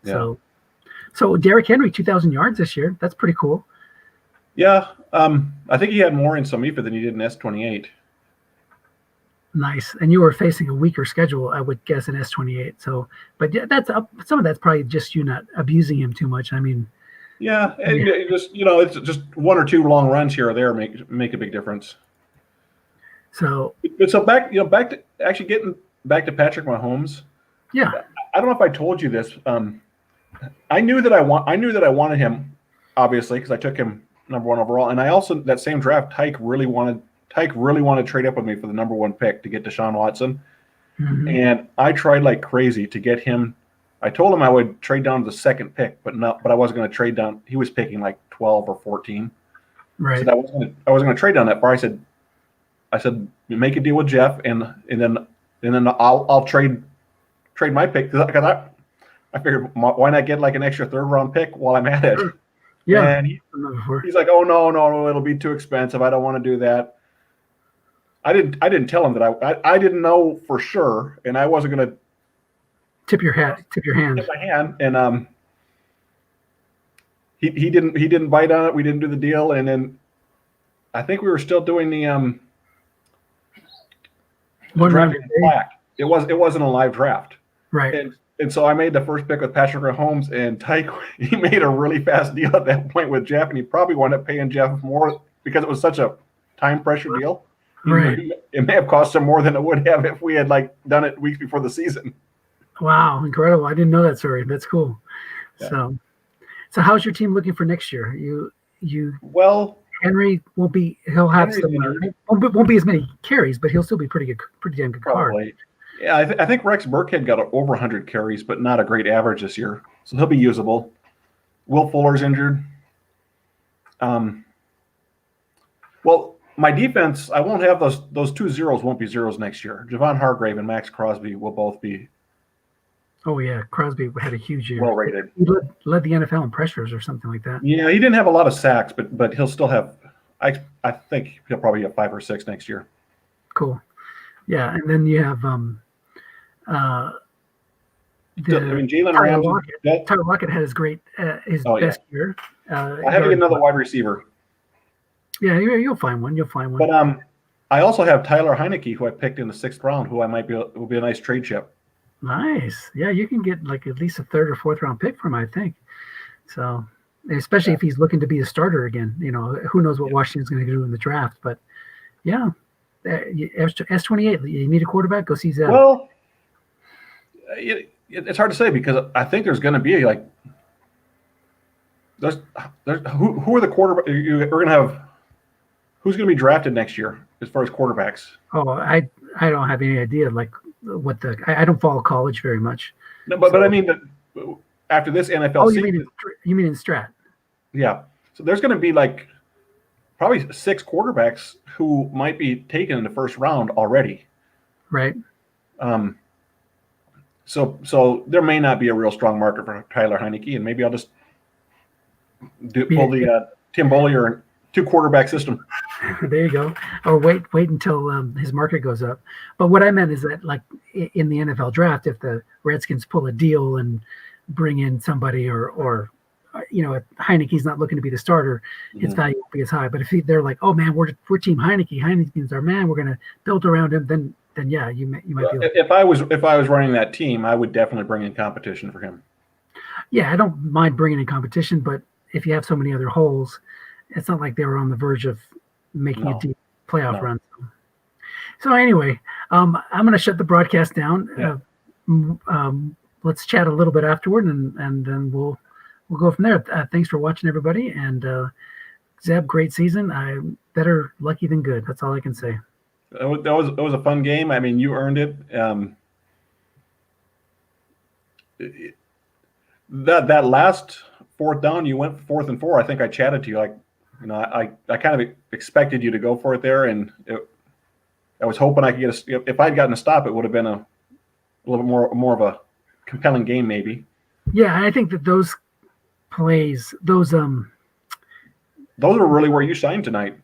Yeah. So Derrick Henry, 2,000 yards this year. That's pretty cool. Yeah. I think he had more in Samifa than he did in S28. Nice. And you were facing a weaker schedule, I would guess, in S28. So, but yeah, some of that's probably just you not abusing him too much. I mean, yeah, and it's just 1 or 2 long runs here or there make a big difference. So back to actually getting back to Patrick Mahomes. Yeah, I don't know if I told you this. I knew that I wanted him, obviously, because I took him number 1 overall, and I also that same draft Tyke really wanted to trade up with me for the number 1 pick to get Deshaun Watson, and I tried like crazy to get him. I told him I would trade down to the 2nd pick, but I wasn't going to trade down. He was picking like 12 or 14. Right. So I wasn't going to trade down that far. I said, make a deal with Jeff, and then I'll trade my pick because I figured why not get like an extra 3rd round pick while I'm at it. Yeah. And he's like, oh no, it'll be too expensive. I don't want to do that. I didn't tell him that I didn't know for sure, and I wasn't going to tip your hand. Tip my hand, and he didn't bite on it. We didn't do the deal, and then I think we were still doing the draft black. It wasn't a live draft, right? And so I made the first pick with Patrick Mahomes, and Tyke, he made a really fast deal at that point with Jeff, and he probably wound up paying Jeff more because it was such a time pressure deal. Right. It may have cost him more than it would have if we had like done it weeks before the season. Wow, incredible! I didn't know that story. That's cool. Yeah. So how's your team looking for next year? Well, Henry won't be. He'll have won't be as many carries, but he'll still be pretty damn good probably. Card. Yeah, I think Rex Burkhead got over 100 carries, but not a great average this year, so he'll be usable. Will Fuller's injured. Well, my defense, I won't have those 2 zeros won't be zeros next year. Javon Hargrave and Max Crosby will both be. Oh yeah, Crosby had a huge year. Well rated. He led the NFL in pressures or something like that. Yeah, he didn't have a lot of sacks, but he'll still have. I think he'll probably get 5 or 6 next year. Cool. Yeah, and then you have Jalen Tyler Ramsey. Lockett. Tyler Lockett had his best year. I have another wide receiver. Yeah, you'll find one. But I also have Tyler Heineke, who I picked in the 6th round, who will be a nice trade chip. Nice. Yeah, you can get like at least a 3rd or 4th round pick from him, I think. So, especially if he's looking to be a starter again, who knows what Washington's going to do in the draft. But yeah, S28. You need a quarterback. Go see Zeb. Well, it's hard to say because I think there's going to be like who are the quarterbacks you're going to have. Who's going to be drafted next year as far as quarterbacks? Oh, I don't have any idea. Like I don't follow college very much. No, but I mean that after this NFL. Oh, you mean in Strat? Yeah. So there's going to be like probably 6 quarterbacks who might be taken in the 1st round already. Right. So there may not be a real strong market for Tyler Heineke, and maybe I'll just pull the Tim Bollier 2-quarterback system. There you go. Or wait until his market goes up. But what I meant is that, like in the NFL draft, if the Redskins pull a deal and bring in somebody, or if Heineke's not looking to be the starter, his value won't be as high. But if they're like, oh man, we're Team Heineke. Heineke's our man. We're going to build around him. Then yeah, you might be. If I was running that team, I would definitely bring in competition for him. Yeah, I don't mind bringing in competition, but if you have so many other holes, it's not like they were on the verge of making a deep playoff run. So anyway, I'm going to shut the broadcast down. Yeah. Let's chat a little bit afterward, and then we'll go from there. Thanks for watching, everybody. And Zeb, great season. I'm better lucky than good. That's all I can say. It was a fun game. I mean, you earned it. That last 4th down, you went 4th and 4. I think I chatted to you I kind of expected you to go for it there, and I was hoping I could get if I'd gotten a stop, it would have been a little bit more of a compelling game, maybe. Yeah, I think that those plays, those are really where you shined tonight.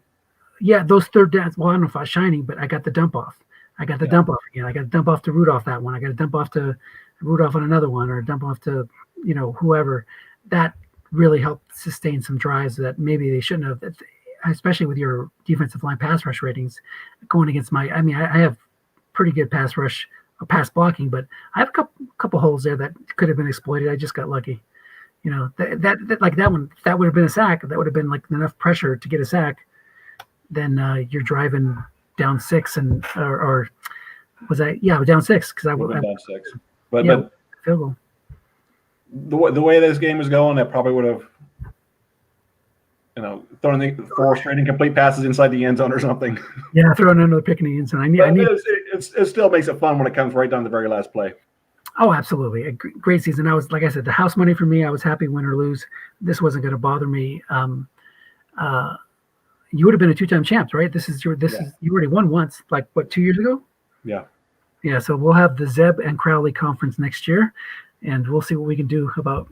Yeah, those 3rd downs. Well, I don't know if I was shining, but I got the dump off. Dump off again. I got to dump off to Rudolph that one. I got to dump off to Rudolph on another one, or dump off to whoever. That really helped sustain some drives that maybe they shouldn't have, especially with your defensive line pass rush ratings going against I have pretty good pass rush or pass blocking, but I have a couple holes there that could have been exploited. I just got lucky. That like that one, if that would have been a sack, that would have been like enough pressure to get a sack. Then you're driving down 6 or was I? Yeah, down 6 because I was down 6. But field goal. The way this game is going, that probably would have, thrown the 4 straight incomplete passes inside the end zone or something. Yeah, throwing another pick in the end zone. It still makes it fun when it comes right down to the very last play. Oh, absolutely. A great season. I was, like I said, the house money for me, I was happy win or lose. This wasn't going to bother me. You would have been a 2-time champ, right? You already won once, like what, 2 years ago? Yeah. Yeah. So we'll have the Zeb and Crowley conference next year, and we'll see what we can do about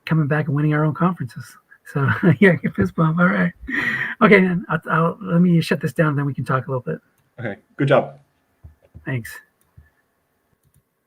coming back and winning our own conferences. So yeah, fist bump. All right. Okay. Then let me shut this down, and then we can talk a little bit. Okay. Good job. Thanks.